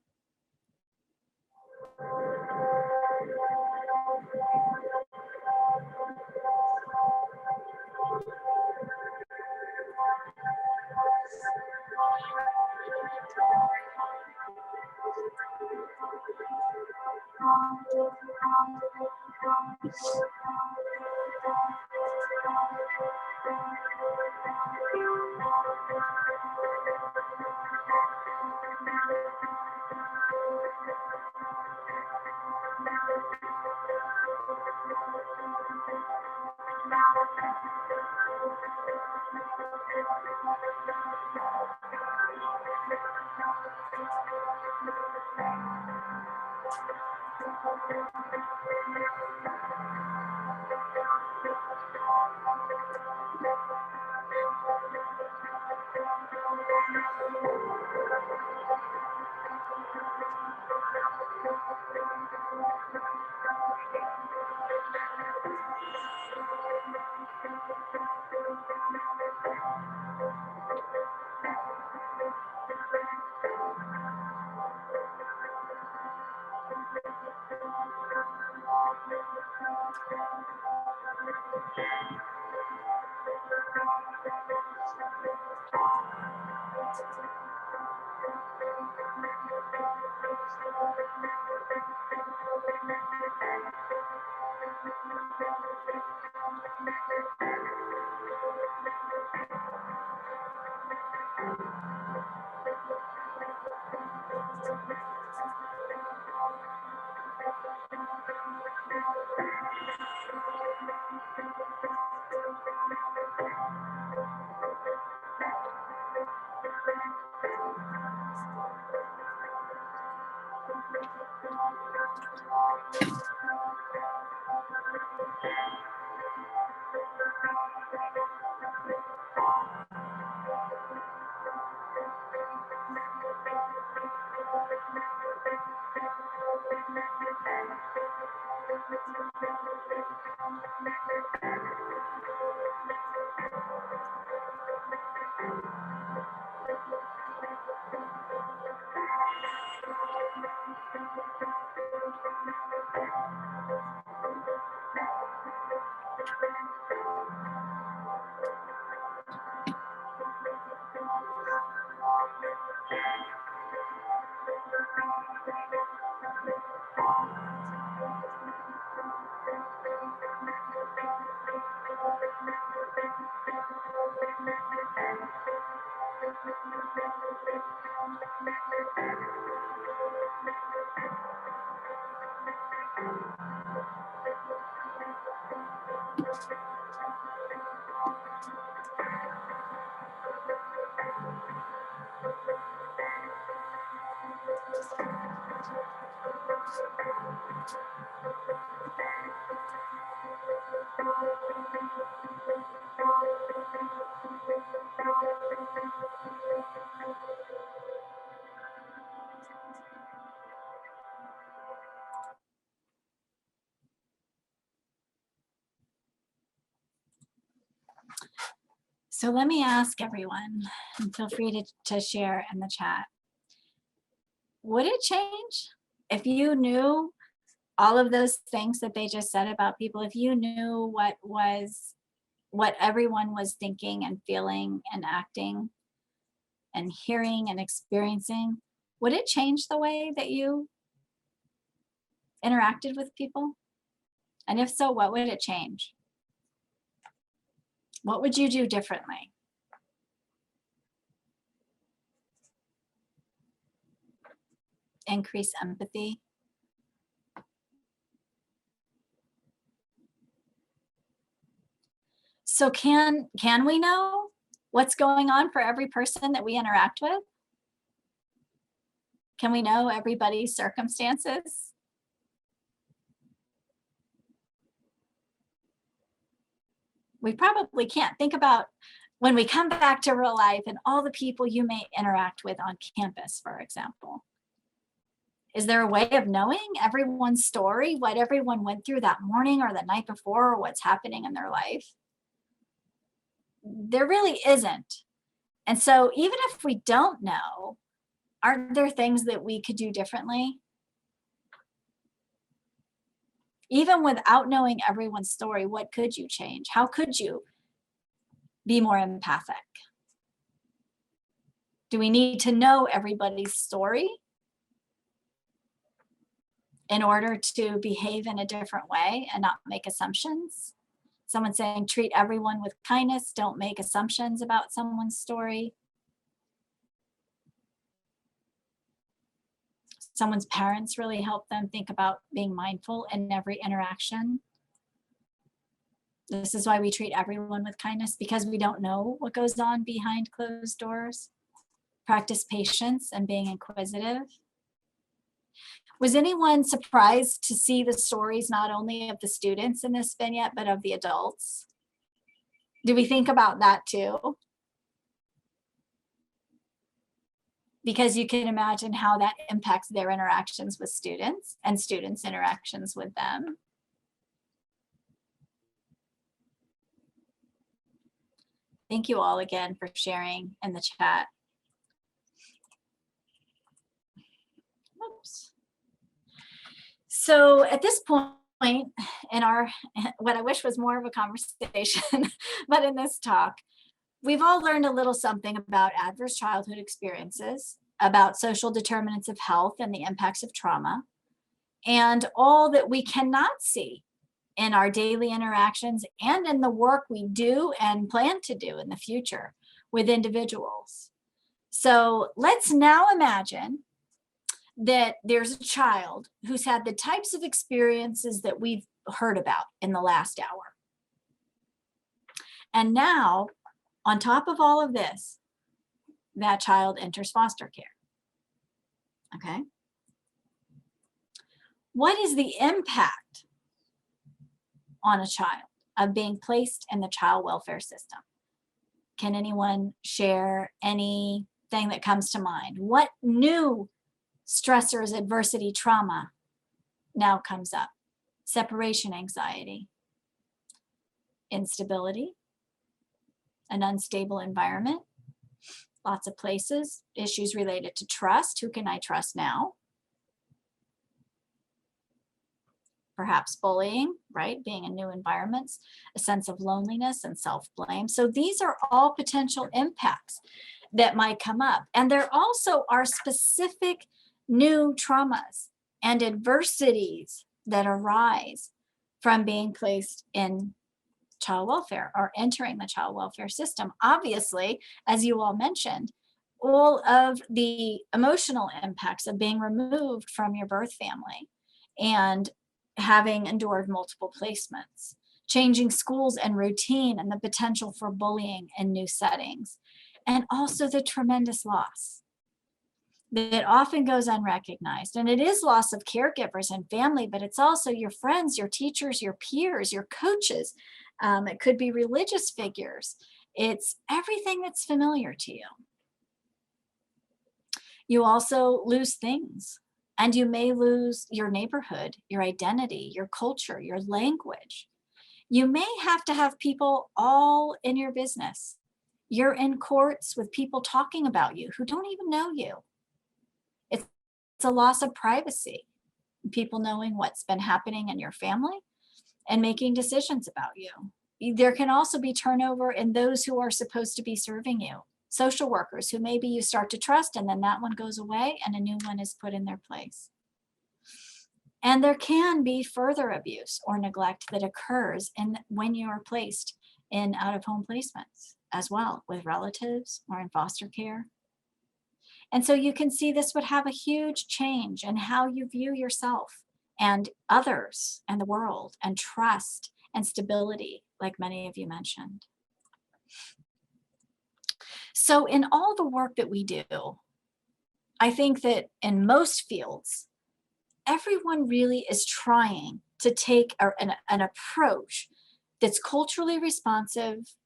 So let me ask everyone, and feel free to share in the chat. Would it change if you knew all of those things that they just said about people? If you knew what everyone was thinking and feeling and acting and hearing and experiencing, would it change the way that you interacted with people? And if so, what would it change? What would you do differently? Increase empathy. So can we know what's going on for every person that we interact with? Can we know everybody's circumstances? We probably can't. Think about when we come back to real life and all the people you may interact with on campus, for example. Is there a way of knowing everyone's story, what everyone went through that morning or the night before, or what's happening in their life? There really isn't. And so even if we don't know, aren't there things that we could do differently? Even without knowing everyone's story, what could you change? How could you be more empathic? Do we need to know everybody's story in order to behave in a different way and not make assumptions? Someone saying, treat everyone with kindness, don't make assumptions about someone's story. Someone's parents really help them think about being mindful in every interaction. This is why we treat everyone with kindness, because we don't know what goes on behind closed doors. Practice patience and being inquisitive. Was anyone surprised to see the stories not only of the students in this vignette, but of the adults? Do we think about that too? Because you can imagine how that impacts their interactions with students and students' interactions with them. Thank you all again for sharing in the chat. Oops. So at this point in our, what I wish was more of a conversation, but in this talk, we've all learned a little something about adverse childhood experiences, about social determinants of health and the impacts of trauma, and all that we cannot see in our daily interactions and in the work we do and plan to do in the future with individuals. So let's now imagine that there's a child who's had the types of experiences that we've heard about in the last hour. And now, on top of all of this, that child enters foster care. Okay. What is the impact on a child of being placed in the child welfare system? Can anyone share anything that comes to mind? What new stressors, adversity, trauma now comes up? separation anxiety, instability, an unstable environment, lots of places, issues related to trust. Who can I trust now? Perhaps bullying, right? Being in new environments, a sense of loneliness and self-blame. So these are all potential impacts that might come up. And there also are specific new traumas and adversities that arise from being placed in child welfare or entering the child welfare system. Obviously, as you all mentioned, all of the emotional impacts of being removed from your birth family and having endured multiple placements, changing schools and routine and the potential for bullying in new settings, and also the tremendous loss that often goes unrecognized. And it is loss of caregivers and family, but it's also your friends, your teachers, your peers, your coaches. It could be religious figures. It's everything that's familiar to you. You also lose things, and you may lose your neighborhood, your identity, your culture, your language. You may have to have people all in your business. You're in courts with people talking about you who don't even know you. It's a loss of privacy, people knowing what's been happening in your family and making decisions about you. There can also be turnover in those who are supposed to be serving you. Social workers who maybe you start to trust, and then that one goes away and a new one is put in their place. And there can be further abuse or neglect that occurs when you are placed in out-of-home placements as well, with relatives or in foster care. And so you can see this would have a huge change in how you view yourself and others and the world and trust and stability, like many of you mentioned. So in all the work that we do, I think that in most fields, everyone really is trying to take an approach that's culturally responsive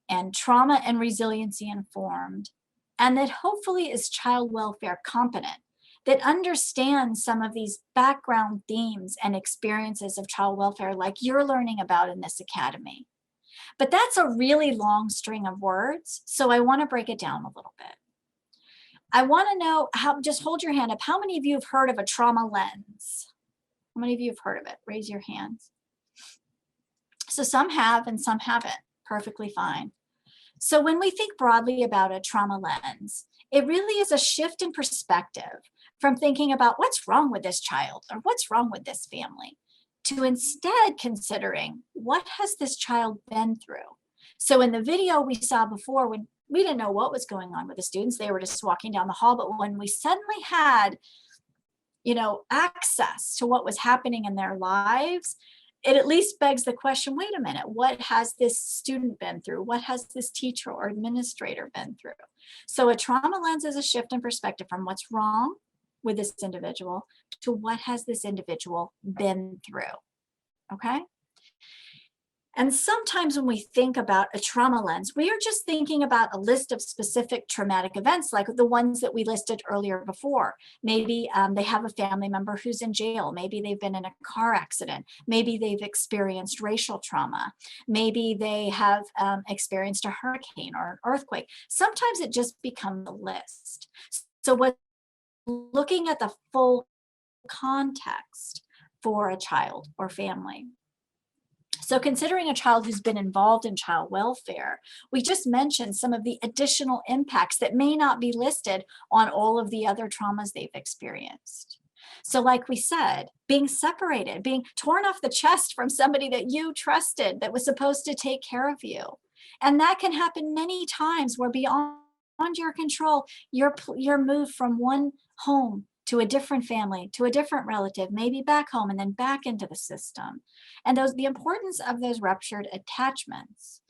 and trauma and resiliency informed, and that hopefully is child welfare competent, that understands some of these background themes and experiences of child welfare like you're learning about in this academy. But that's a really long string of words, so I want to break it down a little bit. I want to know just hold your hand up. How many of you have heard of a trauma lens? How many of you have heard of it? Raise your hands. So some have and some haven't. Perfectly fine. So when we think broadly about a trauma lens, it really is a shift in perspective from thinking about what's wrong with this child or what's wrong with this family, to instead considering what has this child been through. So in the video we saw before, when we didn't know what was going on with the students, they were just walking down the hall, but when we suddenly had, access to what was happening in their lives, it at least begs the question, wait a minute, what has this student been through? What has this teacher or administrator been through? So a trauma lens is a shift in perspective from what's wrong with this individual to what has this individual been through, okay? And sometimes when we think about a trauma lens, we are just thinking about a list of specific traumatic events like the ones that we listed earlier before. Maybe they have a family member who's in jail. Maybe they've been in a car accident. Maybe they've experienced racial trauma. Maybe they have experienced a hurricane or an earthquake. Sometimes it just becomes a list. So what looking at the full context for a child or family. So considering a child who's been involved in child welfare, we just mentioned some of the additional impacts that may not be listed on all of the other traumas they've experienced. So like we said, being separated, being torn off the chest from somebody that you trusted that was supposed to take care of you. And that can happen many times where beyond your control, you're moved from one home to a different family, to a different relative, maybe back home and then back into the system. And the importance of those ruptured attachments.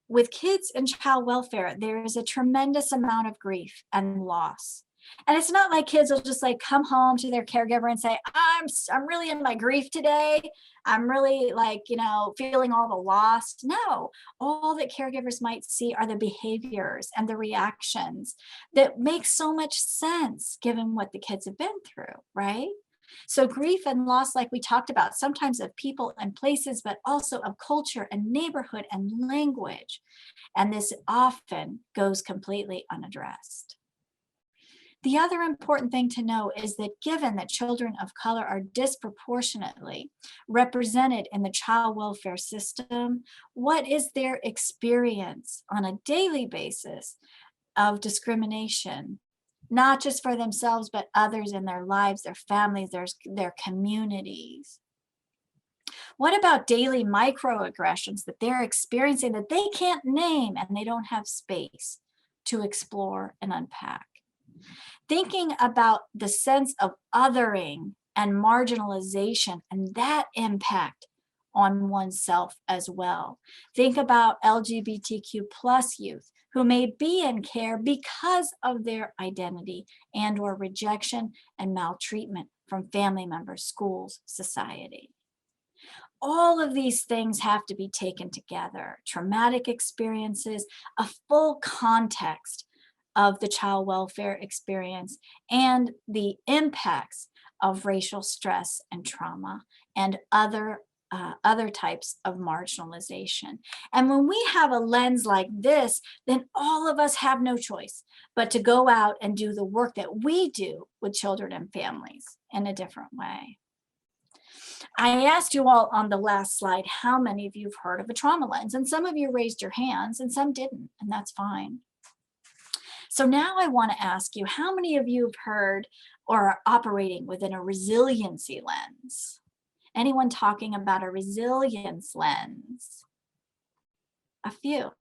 With kids in child welfare, there is a tremendous amount of grief and loss. And it's not like kids will just like come home to their caregiver and say, I'm really in my grief today. I'm really feeling all the loss. No, all that caregivers might see are the behaviors and the reactions that make so much sense given what the kids have been through, right? So grief and loss, like we talked about, sometimes of people and places, but also of culture and neighborhood and language. And this often goes completely unaddressed. The other important thing to know is that given that children of color are disproportionately represented in the child welfare system, what is their experience on a daily basis of discrimination, not just for themselves, but others in their lives, their families, their communities? What about daily microaggressions that they're experiencing that they can't name and they don't have space to explore and unpack? Thinking about the sense of othering and marginalization and that impact on oneself as well. Think about LGBTQ plus youth who may be in care because of their identity and or rejection and maltreatment from family members, schools, society. All of these things have to be taken together. Traumatic experiences, a full context of the child welfare experience, and the impacts of racial stress and trauma and other types of marginalization. And when we have a lens like this, then all of us have no choice but to go out and do the work that we do with children and families in a different way. I asked you all on the last slide how many of you have heard of a trauma lens, and some of you raised your hands and some didn't, and that's fine. So now I want to ask you, how many of you have heard or are operating within a resiliency lens? Anyone talking about a resilience lens? A few.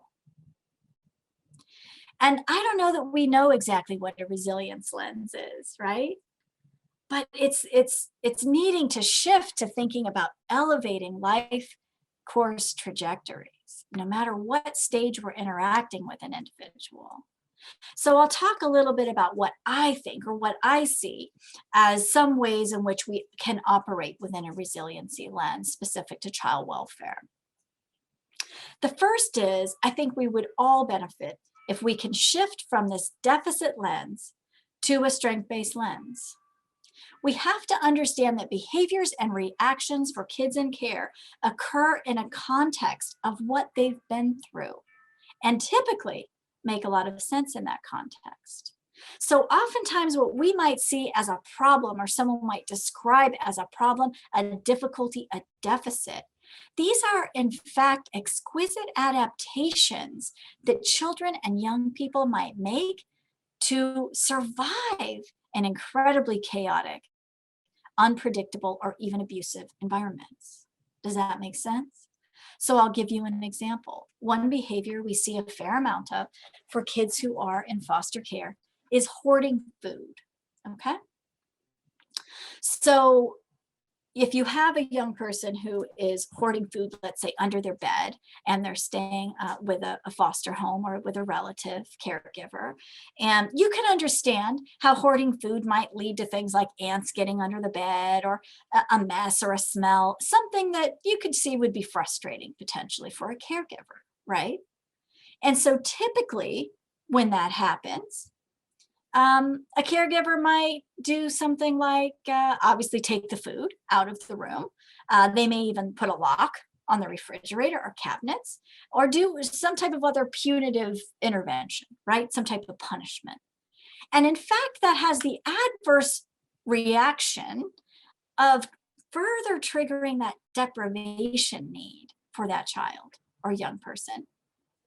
And I don't know that we know exactly what a resilience lens is, right? But it's needing to shift to thinking about elevating life course trajectories, no matter what stage we're interacting with an individual. So I'll talk a little bit about what I think or what I see as some ways in which we can operate within a resiliency lens specific to child welfare. The first is, I think we would all benefit if we can shift from this deficit lens to a strength-based lens. We have to understand that behaviors and reactions for kids in care occur in a context of what they've been through, and typically make a lot of sense in that context. So oftentimes what we might see as a problem, or someone might describe as a problem, a difficulty, a deficit, these are in fact exquisite adaptations that children and young people might make to survive in incredibly chaotic, unpredictable, or even abusive environments. Does that make sense? So I'll give you an example. One behavior we see a fair amount of for kids who are in foster care is hoarding food, okay? So if you have a young person who is hoarding food, let's say under their bed, and they're staying with a foster home or with a relative caregiver, and you can understand how hoarding food might lead to things like ants getting under the bed, or a mess or a smell, something that you could see would be frustrating potentially for a caregiver, right? And so typically when that happens, a caregiver might do something like obviously take the food out of the room. They may even put a lock on the refrigerator or cabinets, or do some type of other punitive intervention, right? Some type of punishment. And in fact, that has the adverse reaction of further triggering that deprivation need for that child or young person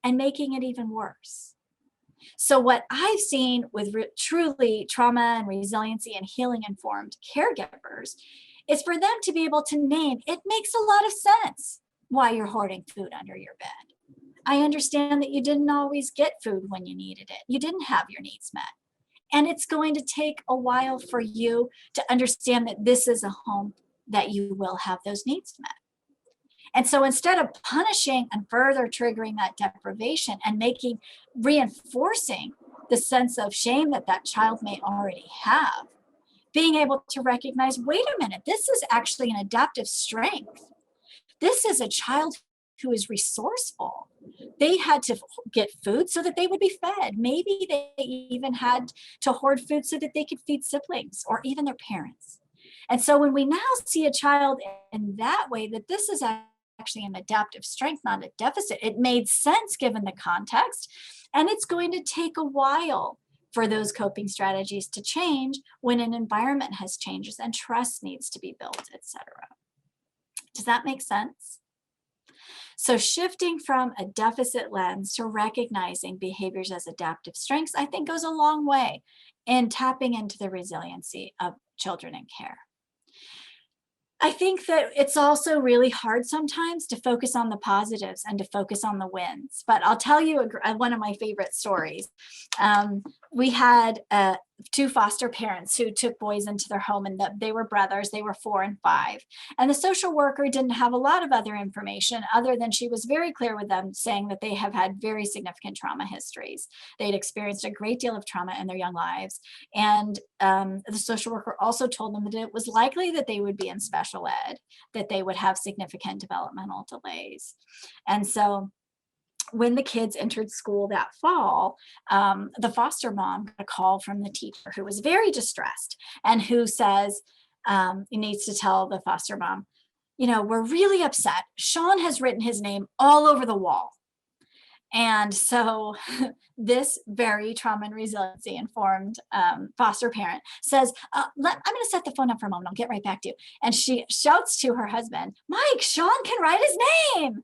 and making it even worse. So what I've seen with truly trauma and resiliency and healing informed caregivers is for them to be able to name, it makes a lot of sense why you're hoarding food under your bed. I understand that you didn't always get food when you needed it. You didn't have your needs met. And it's going to take a while for you to understand that this is a home that you will have those needs met. And so instead of punishing and further triggering that deprivation and reinforcing the sense of shame that that child may already have, being able to recognize, wait a minute, this is actually an adaptive strength. This is a child who is resourceful. They had to get food so that they would be fed. Maybe they even had to hoard food so that they could feed siblings or even their parents. And so when we now see a child in that way, that this is actually an adaptive strength, not a deficit, it made sense given the context. And it's going to take a while for those coping strategies to change when an environment has changes and trust needs to be built, etc. Does that make sense? So shifting from a deficit lens to recognizing behaviors as adaptive strengths, I think goes a long way in tapping into the resiliency of children in care. I think that it's also really hard sometimes to focus on the positives and to focus on the wins. But I'll tell you one of my favorite stories. We had 2 foster parents who took boys into their home, and they were brothers. They were 4 and 5. And the social worker didn't have a lot of other information other than she was very clear with them, saying that they have had very significant trauma histories. They'd experienced a great deal of trauma in their young lives. And the social worker also told them that it was likely that they would be in special ed, that they would have significant developmental delays. And so when the kids entered school that fall, the foster mom got a call from the teacher who was very distressed and who says, he needs to tell the foster mom, you know, we're really upset. Sean has written his name all over the wall. And so this very trauma and resiliency informed foster parent says, I'm going to set the phone up for a moment. I'll get right back to you. And she shouts to her husband, Mike, Sean can write his name.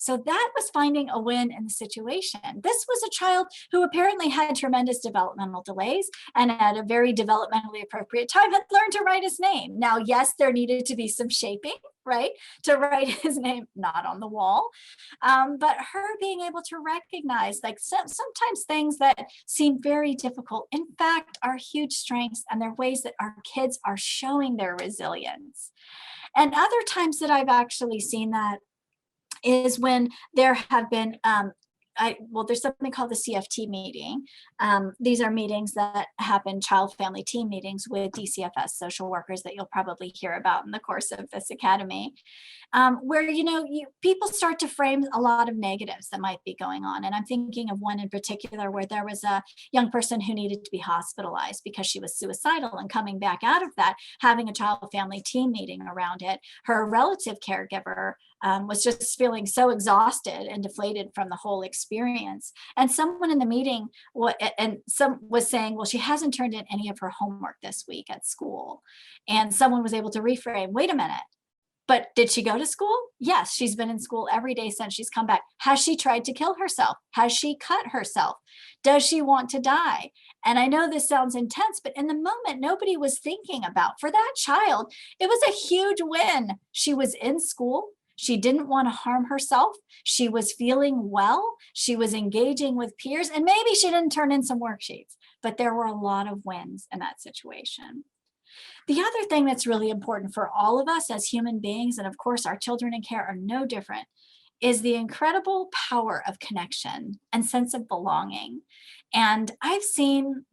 So that was finding a win in the situation. This was a child who apparently had tremendous developmental delays and at a very developmentally appropriate time had learned to write his name. Now, yes, there needed to be some shaping, right, to write his name, not on the wall. But her being able to recognize, like, sometimes things that seem very difficult, in fact, are huge strengths, and they're ways that our kids are showing their resilience. And other times that I've actually seen that is when there have been, there's something called the CFT meeting. These are meetings that happen, child family team meetings with DCFS social workers that you'll probably hear about in the course of this academy, where, people start to frame a lot of negatives that might be going on. And I'm thinking of one in particular where there was a young person who needed to be hospitalized because she was suicidal, and coming back out of that, having a child family team meeting around it, her relative caregiver was just feeling so exhausted and deflated from the whole experience. And someone in the meeting was saying, well, she hasn't turned in any of her homework this week at school. And someone was able to reframe, wait a minute, but did she go to school? Yes, she's been in school every day since she's come back. Has she tried to kill herself? Has she cut herself? Does she want to die? And I know this sounds intense, but in the moment, nobody was thinking about, for that child, it was a huge win. She was in school. She didn't want to harm herself. She was feeling well. She was engaging with peers, and maybe she didn't turn in some worksheets, but there were a lot of wins in that situation. The other thing that's really important for all of us as human beings, and of course our children in care are no different, is the incredible power of connection and sense of belonging. And I've seen,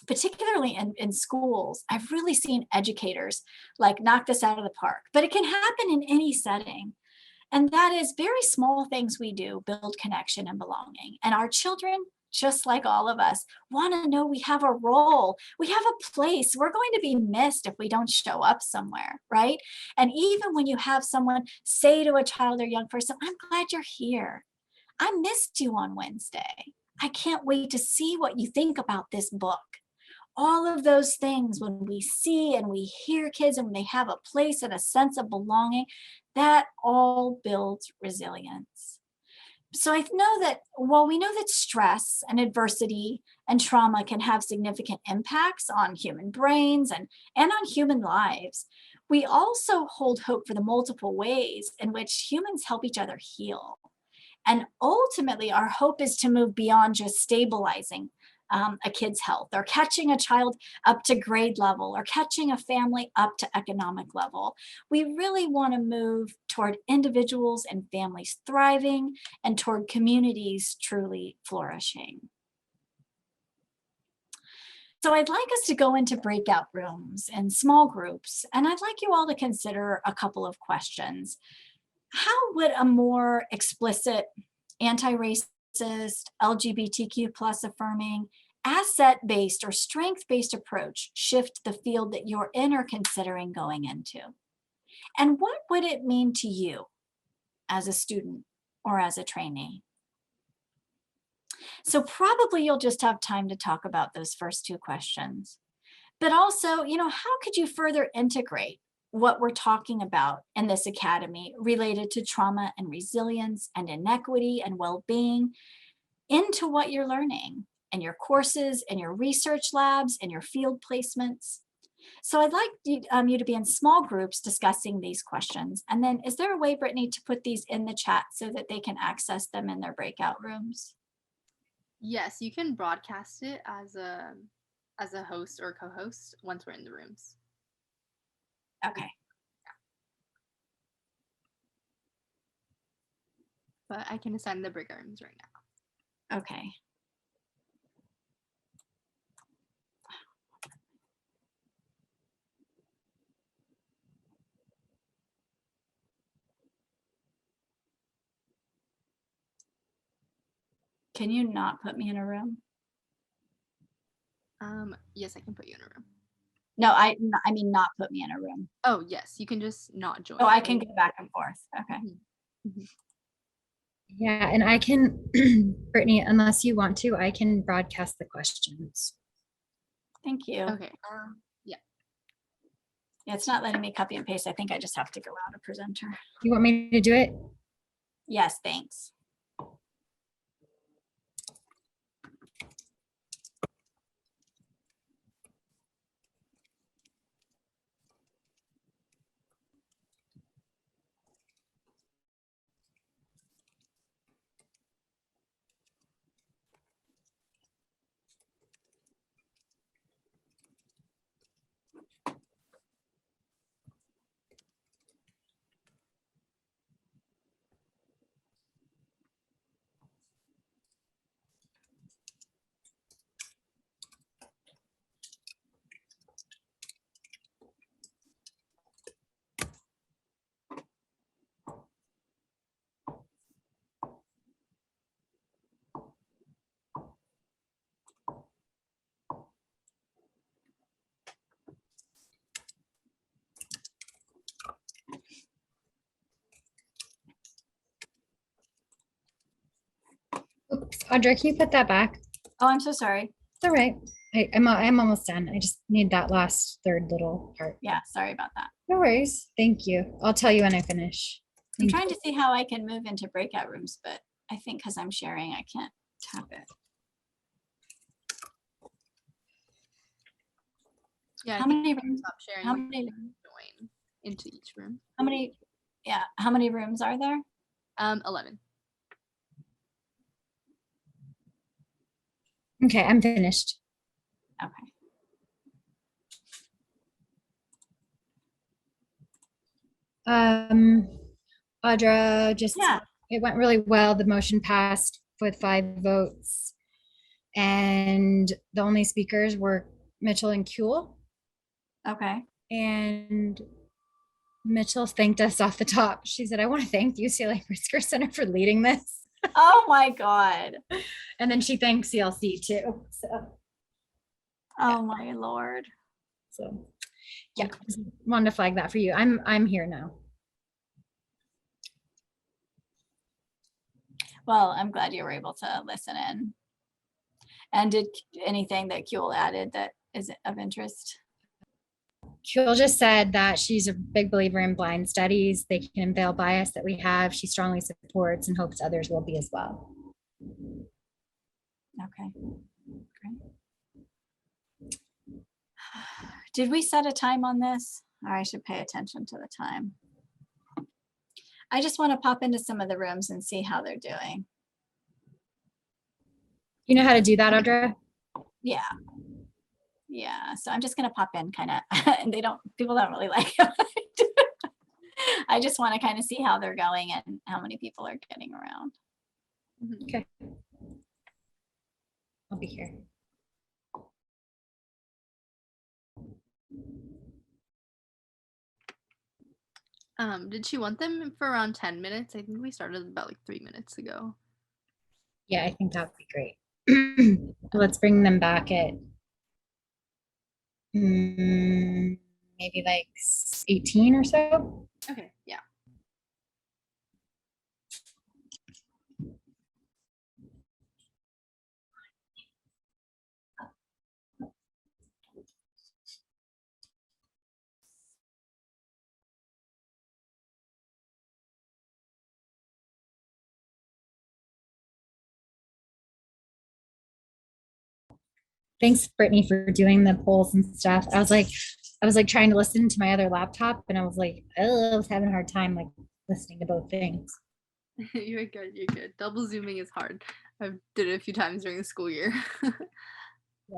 particularly in schools, I've really seen educators like knock this out of the park, but it can happen in any setting. And that is very small things we do build connection and belonging. And our children, just like all of us, want to know we have a role, we have a place. We're going to be missed if we don't show up somewhere, right? And even when you have someone say to a child or young person, I'm glad you're here. I missed you on Wednesday. I can't wait to see what you think about this book. All of those things, when we see and we hear kids and when they have a place and a sense of belonging, that all builds resilience. So I know that while we know that stress and adversity and trauma can have significant impacts on human brains and on human lives, we also hold hope for the multiple ways in which humans help each other heal. And ultimately, our hope is to move beyond just stabilizing a kid's health, or catching a child up to grade level, or catching a family up to economic level. We really want to move toward individuals and families thriving and toward communities truly flourishing. So I'd like us to go into breakout rooms and small groups, and I'd like you all to consider a couple of questions. How would a more explicit anti-racist, LGBTQ plus affirming, asset-based or strength-based approach shift the field that you're in or considering going into? And what would it mean to you as a student or as a trainee? So probably you'll just have time to talk about those first two questions. But also, how could you further integrate what we're talking about in this academy related to trauma and resilience and inequity and well-being into what you're learning in your courses, in your research labs, in your field placements? So I'd like you to be in small groups discussing these questions. And then is there a way, Brittany, to put these in the chat so that they can access them in their breakout rooms? Yes, you can broadcast it as a host or co-host once we're in the rooms. Okay. But I can assign the breakout rooms right now. Okay. Can you not put me in a room? Yes, I can put you in a room. No, I mean not put me in a room. Oh, yes, you can just not join. Oh, I can go back and forth. Okay. Mhm. Yeah, and I can, Brittany, unless you want to, I can broadcast the questions. Thank you. Okay. Yeah, it's not letting me copy and paste. I think I just have to go out of presenter. You want me to do it? Yes, thanks. Oops, Audra, can you put that back? Oh, I'm so sorry. It's all right. I'm almost done. I just need that last third little part. Yeah, sorry about that. No worries. Thank you. I'll tell you when I finish. I'm Thank trying to see how I can move into breakout rooms, but I think because I'm sharing, I can't tap it. Yeah. How many rooms? Stop sharing. How we many? can join into each room. How many? Yeah. How many rooms are there? 11. Okay, I'm finished. Okay. Audra, just, Yeah. it went really well. The motion passed with 5 votes. And the only speakers were Mitchell and Kuehl. Okay. And Mitchell thanked us off the top. She said, I want to thank UCLA Pritzker Center for leading this. Oh my God. And then she thanked CLC too. So, Oh my Lord. so yeah, just wanted to flag that for you. I'm here now. Well, I'm glad you were able to listen in. And did anything that Kuehl added that is of interest? Kuehl just said that she's a big believer in blind studies. They can unveil bias that we have. She strongly supports and hopes others will be as well. Okay, great. Did we set a time on this? Or I should pay attention to the time. I just want to pop into some of the rooms and see how they're doing. You know how to do that, Audra? Yeah. Yeah, so I'm just gonna pop in kind of, and people don't really like it. I just want to kind of see how they're going and how many people are getting around. Okay. I'll be here. Did she want them for around 10 minutes? I think we started about like 3 minutes ago. Yeah, I think that would be great. Let's bring them back at maybe like 18 or so. Okay, yeah. Thanks, Brittany, for doing the polls and stuff. I was like trying to listen to my other laptop, and I was like, oh, I was having a hard time like listening to both things. You're good, you're good. Double zooming is hard. I've did it a few times during the school year. Yeah.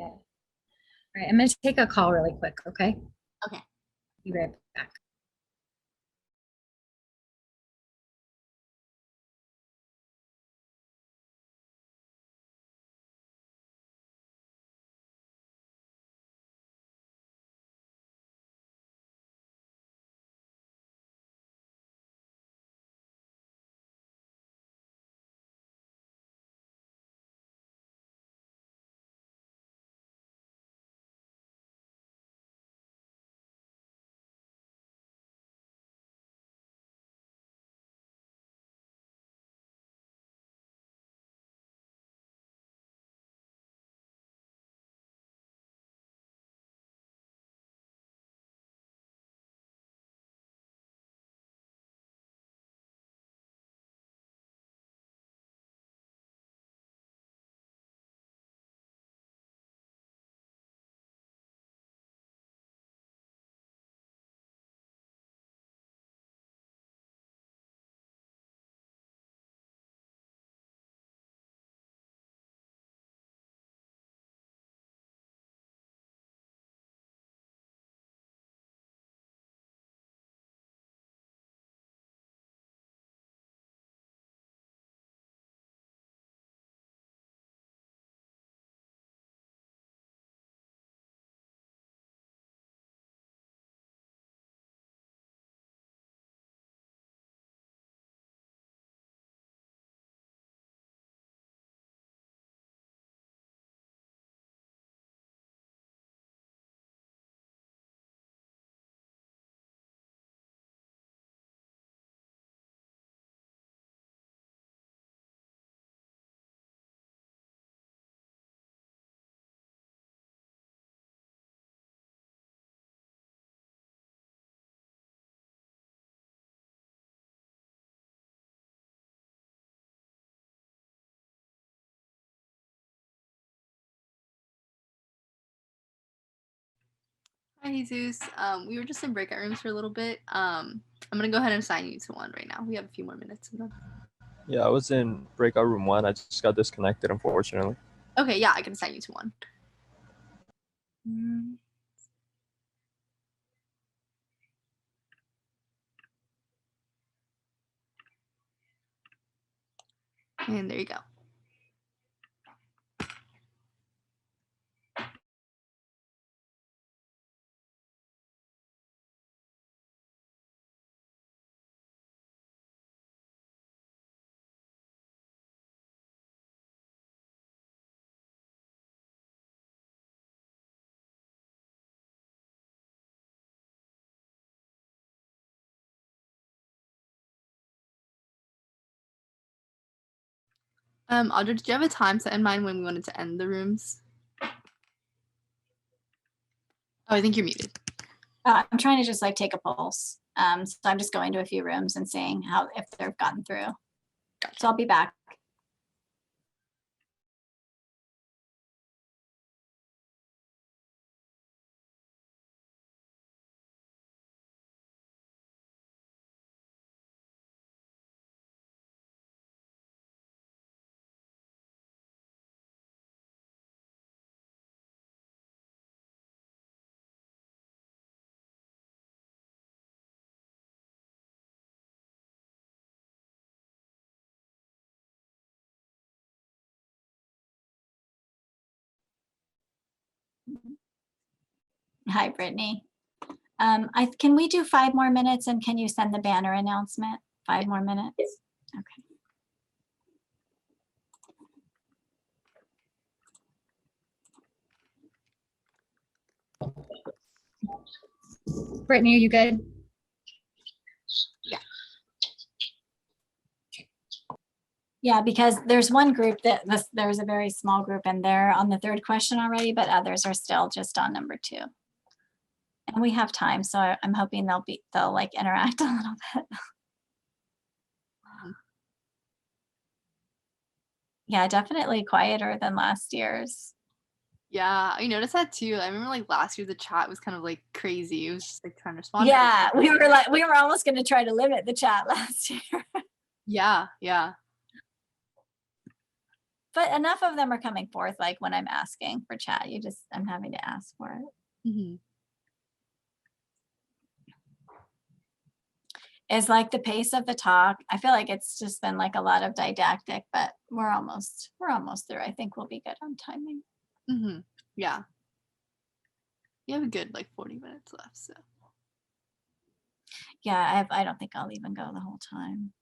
All right, I'm gonna take a call really quick, okay? Okay. Be right back. Hi, Jesus. We were just in breakout rooms for a little bit. I'm gonna go ahead and assign you to one right now. We have a few more minutes. Yeah, I was in breakout room 1. I just got disconnected, unfortunately. Okay, yeah, I can assign you to one. And there you go. Audra, did you have a time set in mind when we wanted to end the rooms? Oh, I think you're muted. I'm trying to just like take a pulse. So I'm just going to a few rooms and seeing how, if they've gotten through. Gotcha. So I'll be back. Hi, Brittany. Can we do 5 more minutes, and can you send the banner announcement? 5 more minutes? Yes. Okay. Brittany, are you good? Yeah, because there's one group that there's a very small group and they're on the third question already, but others are still just on number 2. And we have time, so I'm hoping they'll like interact a little bit. Yeah, definitely quieter than last year's. Yeah, I noticed that too. I remember like last year the chat was kind of like crazy. It was just like trying to respond. Yeah, we were almost going to try to limit the chat last year. Yeah. But enough of them are coming forth, like when I'm asking for chat, I'm having to ask for it. Mm-hmm. Is like the pace of the talk. I feel like it's just been like a lot of didactic, but we're almost through. I think we'll be good on timing. Mm-hmm. Yeah. You have a good like 40 minutes left, so. Yeah, I don't think I'll even go the whole time.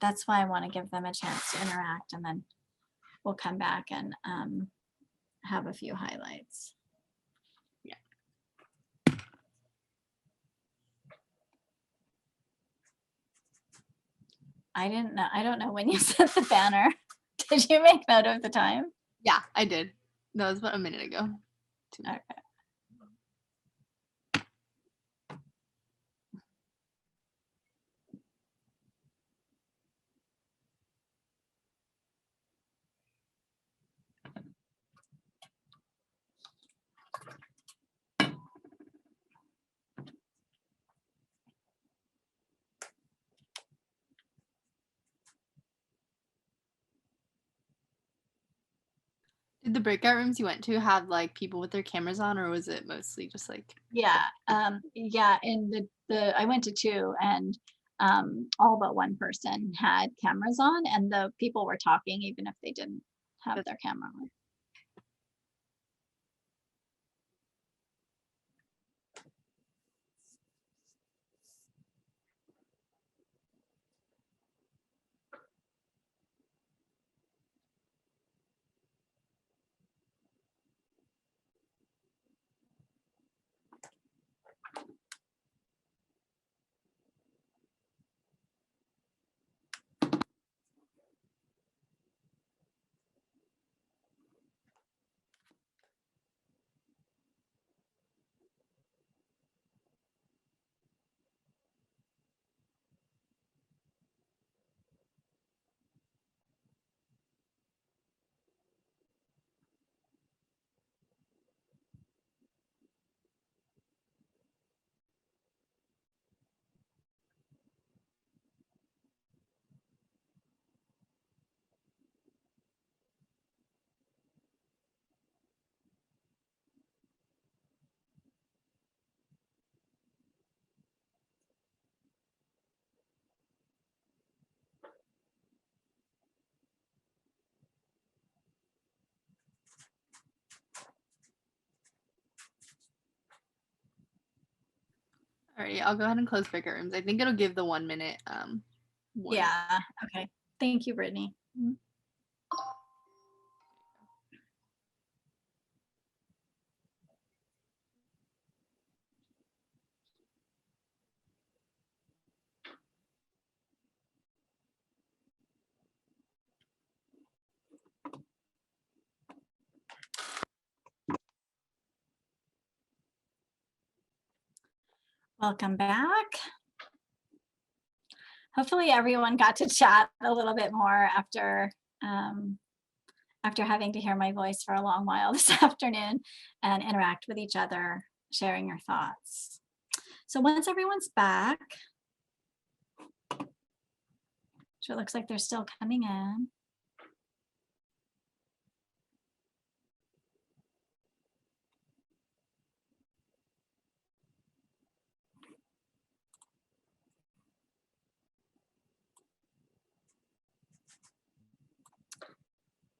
That's why I want to give them a chance to interact, and then we'll come back and have a few highlights. Yeah. I don't know when you set the banner. Did you make note of the time? Yeah, I did. That was about a minute ago. 2 minutes. Okay. Did the breakout rooms you went to have like people with their cameras on, or was it mostly just like? Yeah, and I went to 2, and all but one person had cameras on, and the people were talking even if they didn't have their camera on. Alrighty, I'll go ahead and close breakout rooms. I think it'll give the 1 minute. Warning. Yeah. Okay. Thank you, Brittany. Welcome back. Hopefully everyone got to chat a little bit more after having to hear my voice for a long while this afternoon and interact with each other, sharing your thoughts. So once everyone's back, so it looks like they're still coming in.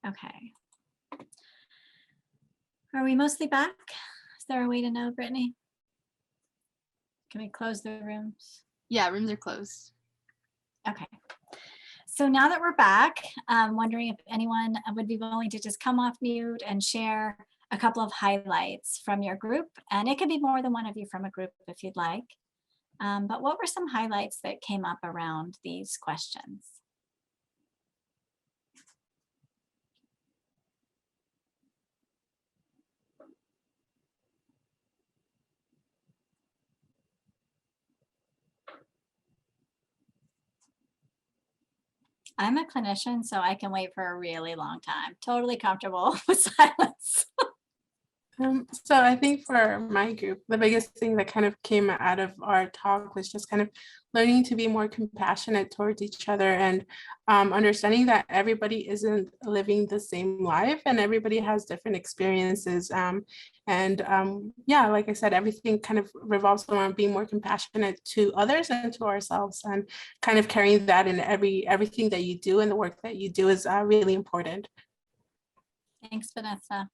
Okay. Are we mostly back? Is there a way to know, Brittany? Can we close the rooms? Yeah, rooms are closed. Okay. So now that we're back, I'm wondering if anyone would be willing to just come off mute and share a couple of highlights from your group, and it could be more than one of you from a group if you'd like. But what were some highlights that came up around these questions? I'm a clinician, so I can wait for a really long time. Totally comfortable with silence. So I think for my group, the biggest thing that kind of came out of our talk was just kind of learning to be more compassionate towards each other and understanding that everybody isn't living the same life and everybody has different experiences. Yeah, like I said, everything kind of revolves around being more compassionate to others and to ourselves, and kind of carrying that in everything that you do and the work that you do is really important. Thanks, Vanessa.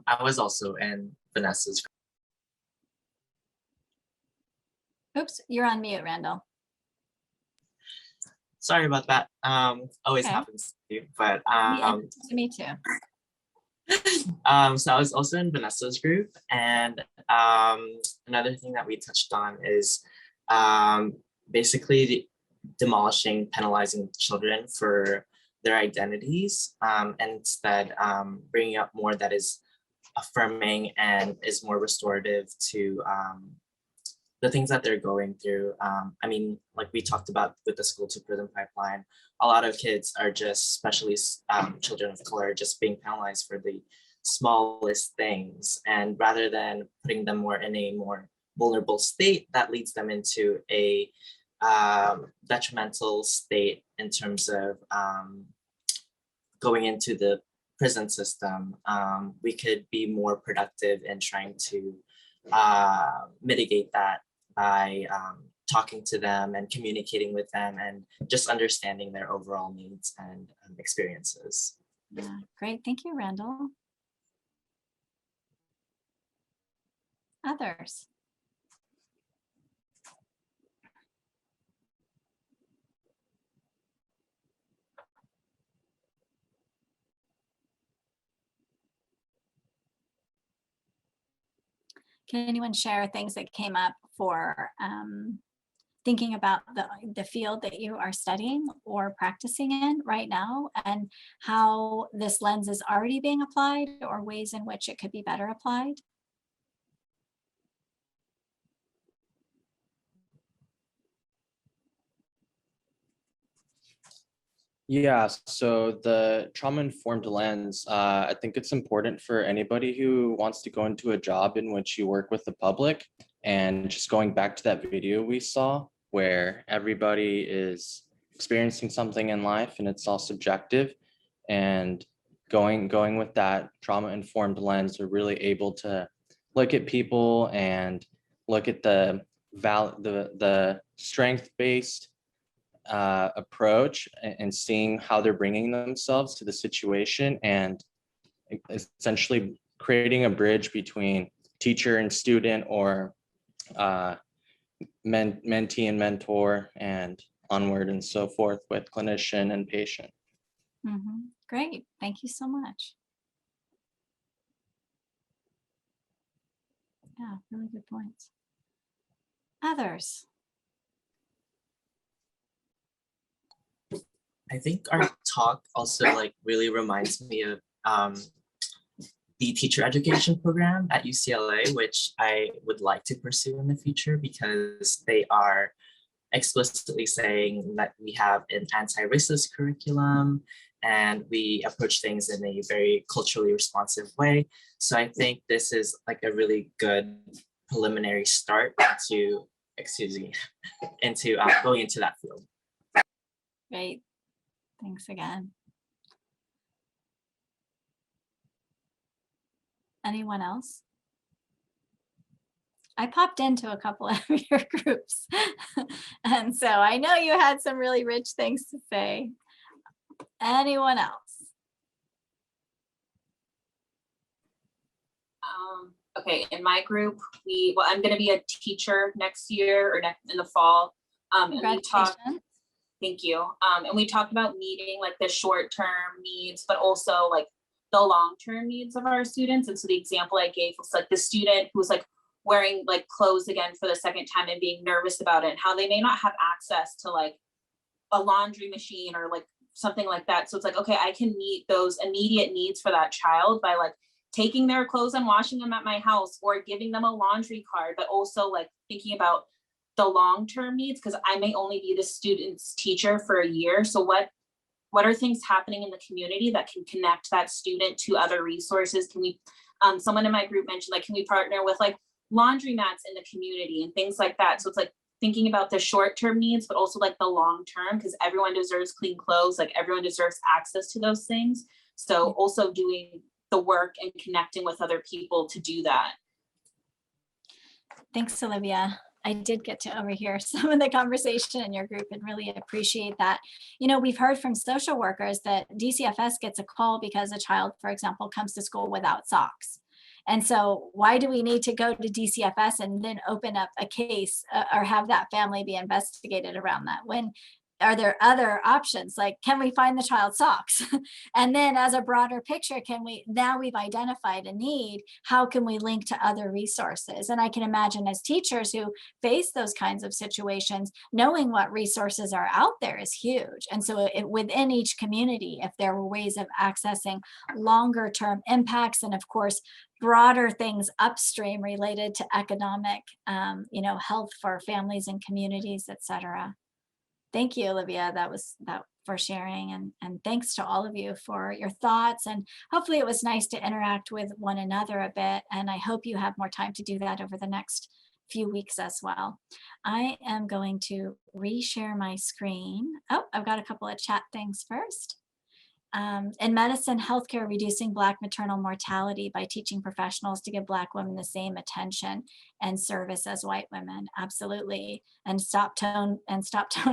I was also in Vanessa's. Oops, you're on mute, Randall. Sorry about that. Always Okay. happens to you, but To me too. so I was also in Vanessa's group, and another thing that we touched on is basically demolishing, penalizing children for their identities, and instead bringing up more that is affirming and is more restorative to the things that they're going through. I mean, like we talked about with the school to prison pipeline, a lot of kids are just, especially children of color, just being penalized for the smallest things. And rather than putting them more in a more vulnerable state, that leads them into a detrimental state in terms of going into the prison system. We could be more productive in trying to mitigate that by talking to them and communicating with them and just understanding their overall needs and experiences. Yeah, great. Thank you, Randall. Others? Can anyone share things that came up for thinking about the field that you are studying or practicing in right now, and how this lens is already being applied or ways in which it could be better applied? Yeah, so the trauma-informed lens, I think it's important for anybody who wants to go into a job in which you work with the public. And just going back to that video we saw, where everybody is experiencing something in life and it's all subjective, and going with that trauma-informed lens, we're really able to look at people and look at the strength-based approach and seeing how they're bringing themselves to the situation, and essentially creating a bridge between teacher and student, or mentee and mentor, and onward and so forth with clinician and patient. Great, thank you so much. Yeah, really good points. Others? I think our talk also like really reminds me of the teacher education program at UCLA, which I would like to pursue in the future, because they are explicitly saying that we have an anti-racist curriculum and we approach things in a very culturally responsive way. So I think this is like a really good preliminary start into, into going into that field. Great. Thanks again. Anyone else? I popped into a couple of your groups, and so I know you had some really rich things to say. Anyone else? Okay, in my group, I'm going to be a teacher next year or in the fall. And we talk. Thank you. And we talked about meeting like the short-term needs, but also like the long-term needs of our students. And so the example I gave was like the student who was like wearing like clothes again for the second time and being nervous about it, and how they may not have access to like a laundry machine or like something like that. So it's like, okay, I can meet those immediate needs for that child by like taking their clothes and washing them at my house, or giving them a laundry card, but also like thinking about the long-term needs, because I may only be the student's teacher for a year. So what are things happening in the community that can connect that student to other resources? Can we, someone in my group mentioned, like, can we partner with like laundry mats in the community and things like that? So it's like thinking about the short-term needs, but also like the long-term, because everyone deserves clean clothes, like everyone deserves access to those things. So also doing the work and connecting with other people to do that. Thanks, Olivia. I did get to overhear some of the conversation in your group and really appreciate that. You know, we've heard from social workers that DCFS gets a call because a child, for example, comes to school without socks. And so why do we need to go to DCFS and then open up a case or have that family be investigated around that? When are there other options? Like, can we find the child socks? And then as a broader picture, now we've identified a need, how can we link to other resources? And I can imagine as teachers who face those kinds of situations, knowing what resources are out there is huge. And so within each community, if there were ways of accessing longer term impacts, and of course, broader things upstream related to economic, health for families and communities, et cetera. Thank you, Olivia. That for sharing, and thanks to all of you for your thoughts. And hopefully it was nice to interact with one another a bit. And I hope you have more time to do that over the next few weeks as well. I am going to reshare my screen. Oh, I've got a couple of chat things first. In medicine, healthcare, reducing Black maternal mortality by teaching professionals to give Black women the same attention and service as white women. Absolutely. And stop tone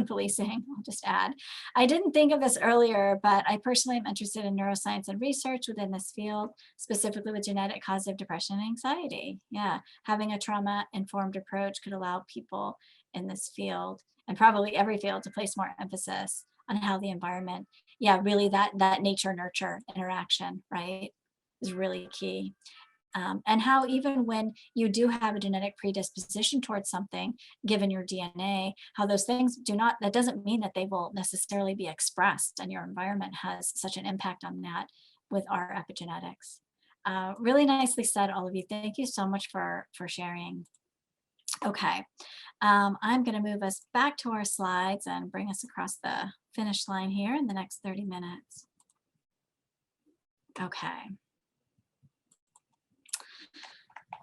policing, I'll just add. I didn't think of this earlier, but I personally am interested in neuroscience and research within this field, specifically with genetic causes of depression and anxiety. Yeah, having a trauma-informed approach could allow people in this field, and probably every field, to place more emphasis on how the environment, really that nature nurture interaction, right, is really key. And how even when you do have a genetic predisposition towards something, given your DNA, how those things that doesn't mean that they will necessarily be expressed, and your environment has such an impact on that with our epigenetics. Really nicely said, all of you. Thank you so much for sharing. Okay, I'm going to move us back to our slides and bring us across the finish line here in the next 30 minutes. Okay.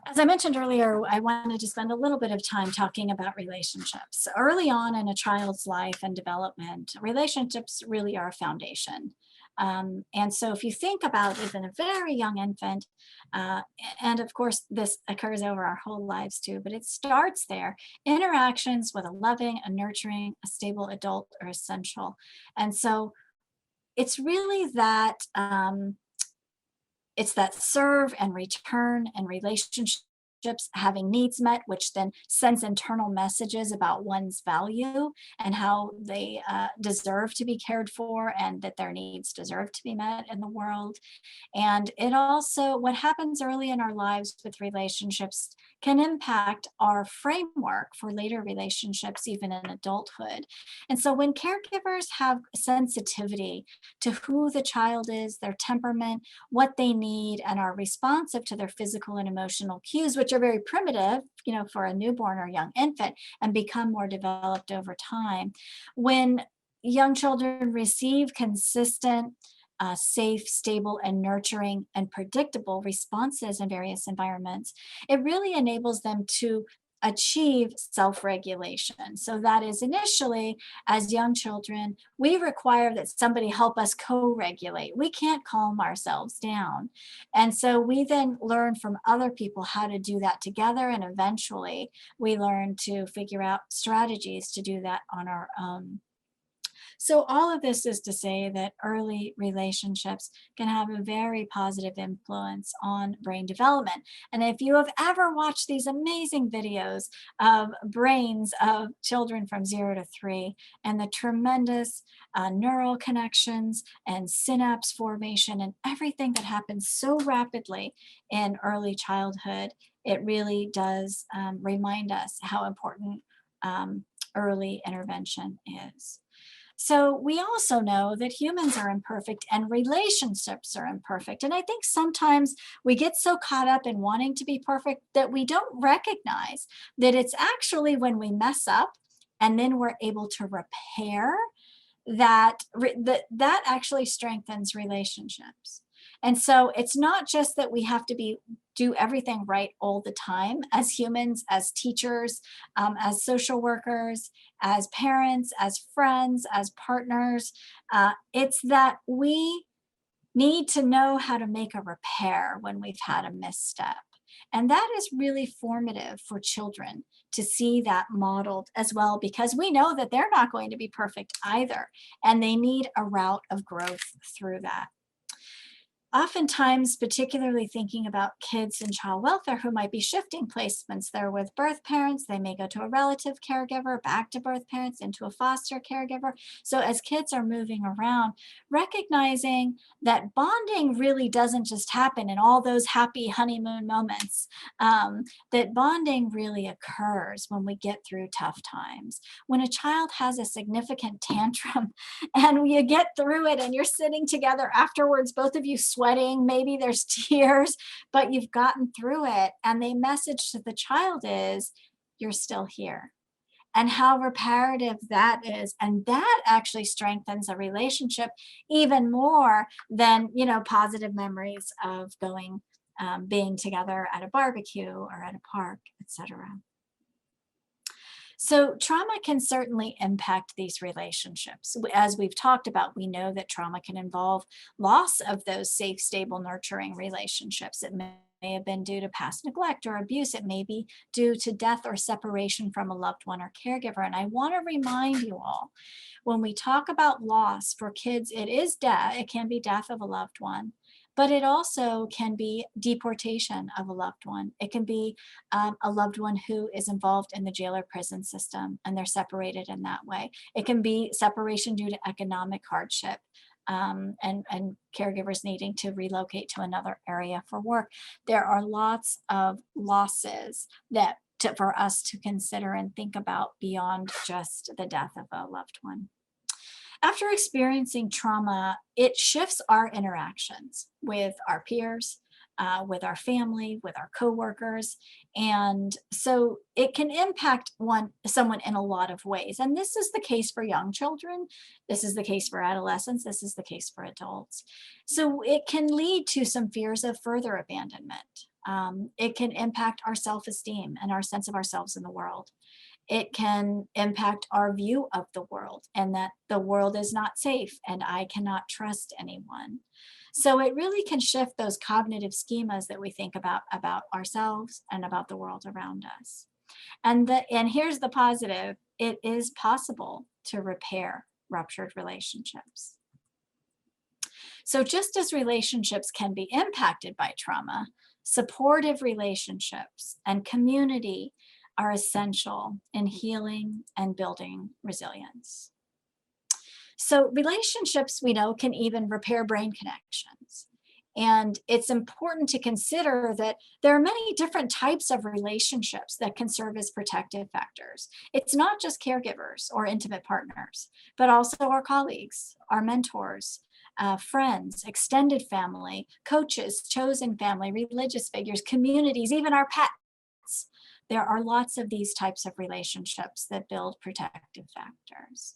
As I mentioned earlier, I wanted to spend a little bit of time talking about relationships. Early on in a child's life and development, relationships really are a foundation. And so if you think about even a very young infant, and of course this occurs over our whole lives too, but it starts there. Interactions with a loving, a nurturing, a stable adult are essential. And so it's really that, it's that serve and return and relationships having needs met, which then sends internal messages about one's value and how they deserve to be cared for, and that their needs deserve to be met in the world. And it also, what happens early in our lives with relationships can impact our framework for later relationships, even in adulthood. And so when caregivers have sensitivity to who the child is, their temperament, what they need, and are responsive to their physical and emotional cues, which are very primitive, for a newborn or young infant, and become more developed over time. When young children receive consistent, safe, stable, and nurturing and predictable responses in various environments, it really enables them to achieve self-regulation. So that is, initially, as young children, we require that somebody help us co-regulate. We can't calm ourselves down. And so we then learn from other people how to do that together. And eventually we learn to figure out strategies to do that on our own. So all of this is to say that early relationships can have a very positive influence on brain development. And if you have ever watched these amazing videos of brains of children from 0 to 3 and the tremendous neural connections and synapse formation and everything that happens so rapidly in early childhood, it really does remind us how important early intervention is. So we also know that humans are imperfect and relationships are imperfect. And I think sometimes we get so caught up in wanting to be perfect that we don't recognize that it's actually when we mess up and then we're able to repair that actually strengthens relationships. And so it's not just that we have to do everything right all the time as humans, as teachers, as social workers, as parents, as friends, as partners. It's that we need to know how to make a repair when we've had a misstep. And that is really formative for children to see that modeled as well, because we know that they're not going to be perfect either, and they need a route of growth through that. Oftentimes, particularly thinking about kids in child welfare who might be shifting placements, they're with birth parents, they may go to a relative caregiver, back to birth parents, into a foster caregiver. So as kids are moving around, recognizing that bonding really doesn't just happen in all those happy honeymoon moments, that bonding really occurs when we get through tough times. When a child has a significant tantrum and you get through it and you're sitting together afterwards, both of you sweating, maybe there's tears, but you've gotten through it. And the message to the child is, you're still here. And how reparative that is. And that actually strengthens a relationship even more than, positive memories of going, being together at a barbecue or at a park, etc. So trauma can certainly impact these relationships. As we've talked about, we know that trauma can involve loss of those safe, stable, nurturing relationships. It may have been due to past neglect or abuse. It may be due to death or separation from a loved one or caregiver. And I want to remind you all, when we talk about loss for kids, it is death. It can be death of a loved one. But it also can be deportation of a loved one. It can be a loved one who is involved in the jail or prison system and they're separated in that way. It can be separation due to economic hardship and caregivers needing to relocate to another area for work. There are lots of losses for us to consider and think about beyond just the death of a loved one. After experiencing trauma, it shifts our interactions with our peers, with our family, with our coworkers. And so it can impact someone in a lot of ways. And this is the case for young children. This is the case for adolescents. This is the case for adults. So it can lead to some fears of further abandonment. It can impact our self-esteem and our sense of ourselves in the world. It can impact our view of the world and that the world is not safe and I cannot trust anyone. So it really can shift those cognitive schemas that we think about ourselves and about the world around us. And here's the positive, it is possible to repair ruptured relationships. So just as relationships can be impacted by trauma, supportive relationships and community are essential in healing and building resilience. So relationships, we know, can even repair brain connections. And it's important to consider that there are many different types of relationships that can serve as protective factors. It's not just caregivers or intimate partners, but also our colleagues, our mentors, friends, extended family, coaches, chosen family, religious figures, communities, even our pets. There are lots of these types of relationships that build protective factors.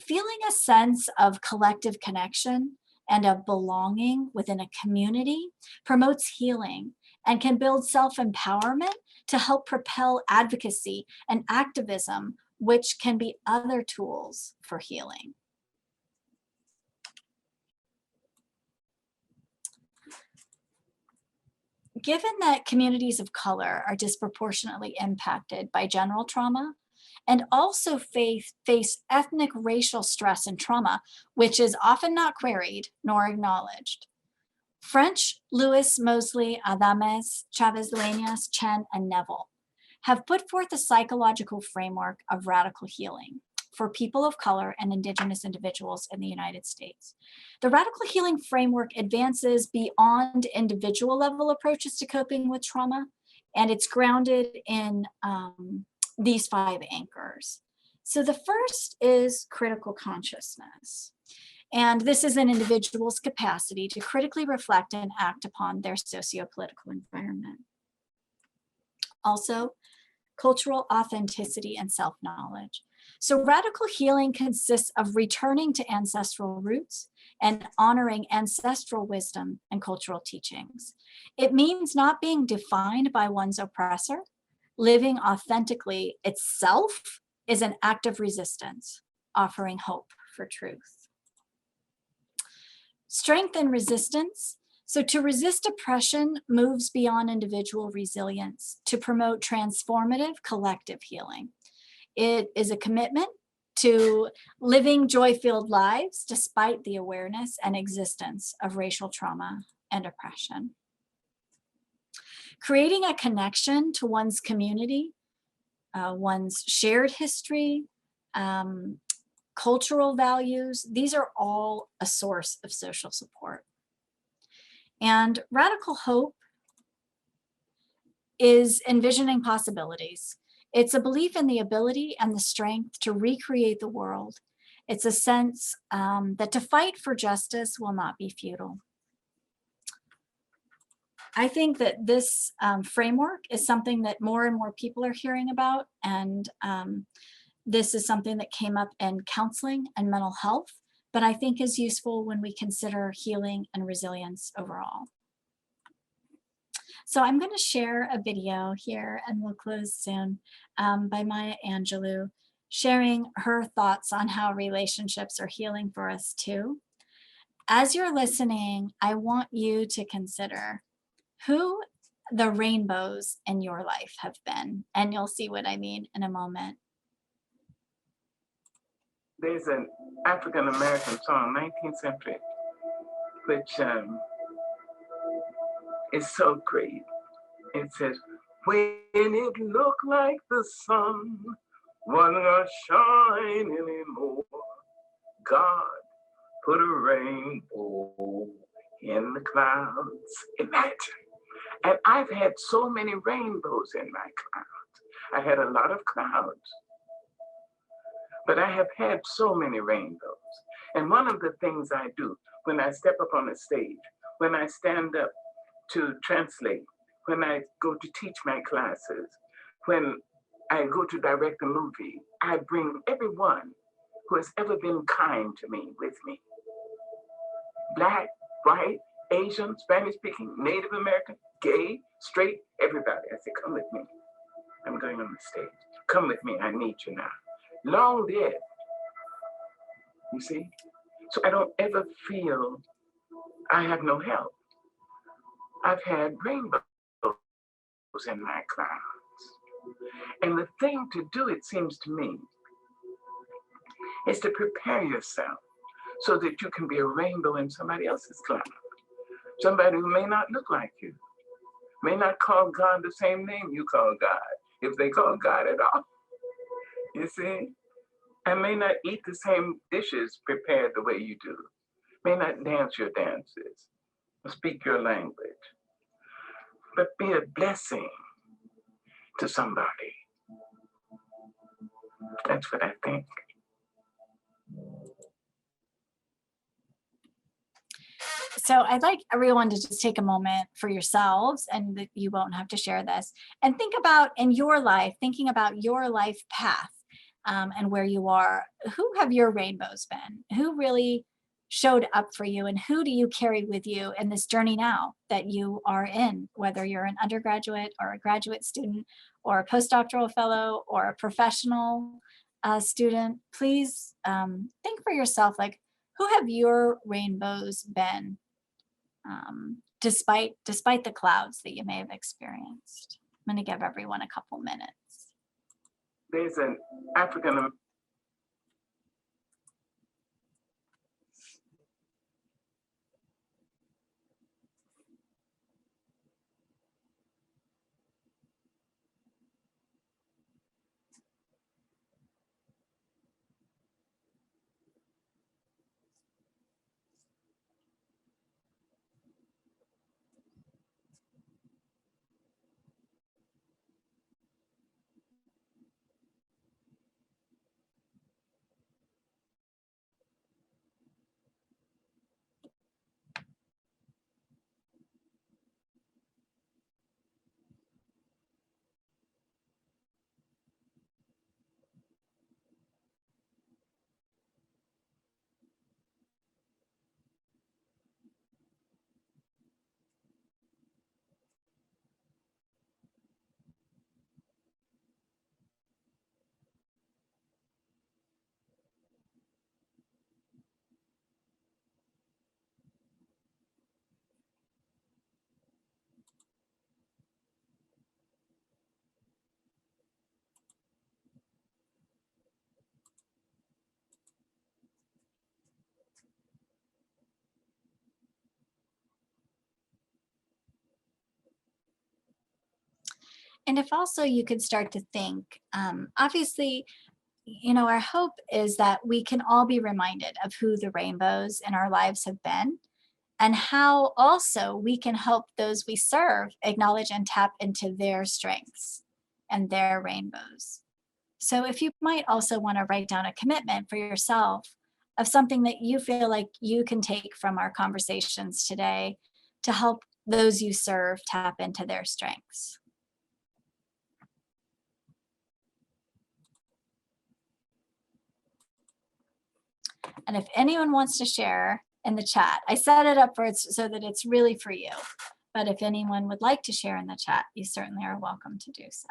Feeling a sense of collective connection and of belonging within a community promotes healing and can build self-empowerment to help propel advocacy and activism, which can be other tools for healing. Given that communities of color are disproportionately impacted by general trauma, and also face ethnic racial stress and trauma, which is often not queried nor acknowledged. French, Lewis, Mosley, Adames, Chavez Dueñas, Chen, and Neville have put forth a psychological framework of radical healing for people of color and Indigenous individuals in the United States. The radical healing framework advances beyond individual level approaches to coping with trauma, and it's grounded in these 5 anchors. So the first is critical consciousness. And this is an individual's capacity to critically reflect and act upon their socio-political environment. Also, cultural authenticity and self-knowledge. So radical healing consists of returning to ancestral roots and honoring ancestral wisdom and cultural teachings. It means not being defined by one's oppressor. Living authentically itself is an act of resistance, offering hope for truth. Strength and resistance. So to resist oppression moves beyond individual resilience to promote transformative collective healing. It is a commitment to living joy-filled lives despite the awareness and existence of racial trauma and oppression. Creating a connection to one's community, one's shared history, cultural values, these are all a source of social support. And radical hope is envisioning possibilities. It's a belief in the ability and the strength to recreate the world. It's a sense that to fight for justice will not be futile. I think that this framework is something that more and more people are hearing about, and this is something that came up in counseling and mental health, but I think is useful when we consider healing and resilience overall. So I'm going to share a video here, and we'll close soon, by Maya Angelou, sharing her thoughts on how relationships are healing for us too. As you're listening, I want you to consider who the rainbows in your life have been, and you'll see what I mean in a moment. There's an African-American song, 19th century, which is so great. It says, when it looked like the sun wasn't gonna shine anymore, God put a rainbow in the clouds. Imagine. And I've had so many rainbows in my clouds. I had a lot of clouds, but I have had so many rainbows. And one of the things I do when I step up on a stage, when I stand up to translate, when I go to teach my classes, when I go to direct a movie, I bring everyone who has ever been kind to me with me. Black, white, Asian, Spanish speaking, Native American, gay, straight, everybody. I say, come with me. I'm going on the stage. Come with me, I need you now. Long dead, you see? So I don't ever feel I have no help. I've had rainbows in my clouds. And the thing to do, it seems to me, is to prepare yourself so that you can be a rainbow in somebody else's cloud. Somebody who may not look like you, may not call God the same name you call God, if they call God at all. You see? And may not eat the same dishes prepared the way you do, may not dance your dances, or speak your language, but be a blessing to somebody. That's what I think. So I'd like everyone to just take a moment for yourselves, and that you won't have to share this, and think about in your life, thinking about your life path and where you are. Who have your rainbows been? Who really showed up for you, and who do you carry with you in this journey now that you are in, whether you're an undergraduate or a graduate student or a postdoctoral fellow or a professional student? Please think for yourself, like, who have your rainbows been despite the clouds that you may have experienced? I'm going to give everyone a couple minutes. There's an African And if also you could start to think, obviously, our hope is that we can all be reminded of who the rainbows in our lives have been and how also we can help those we serve acknowledge and tap into their strengths and their rainbows. So if you might also want to write down a commitment for yourself of something that you feel like you can take from our conversations today to help those you serve tap into their strengths. And if anyone wants to share in the chat, I set it up for it so that it's really for you. But if anyone would like to share in the chat, you certainly are welcome to do so.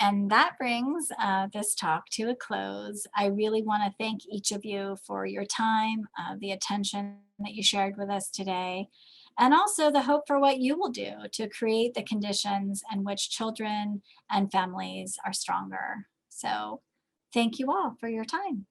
And that brings this talk to a close. I really want to thank each of you for your time, the attention that you shared with us today, and also the hope for what you will do to create the conditions in which children and families are stronger. So thank you all for your time.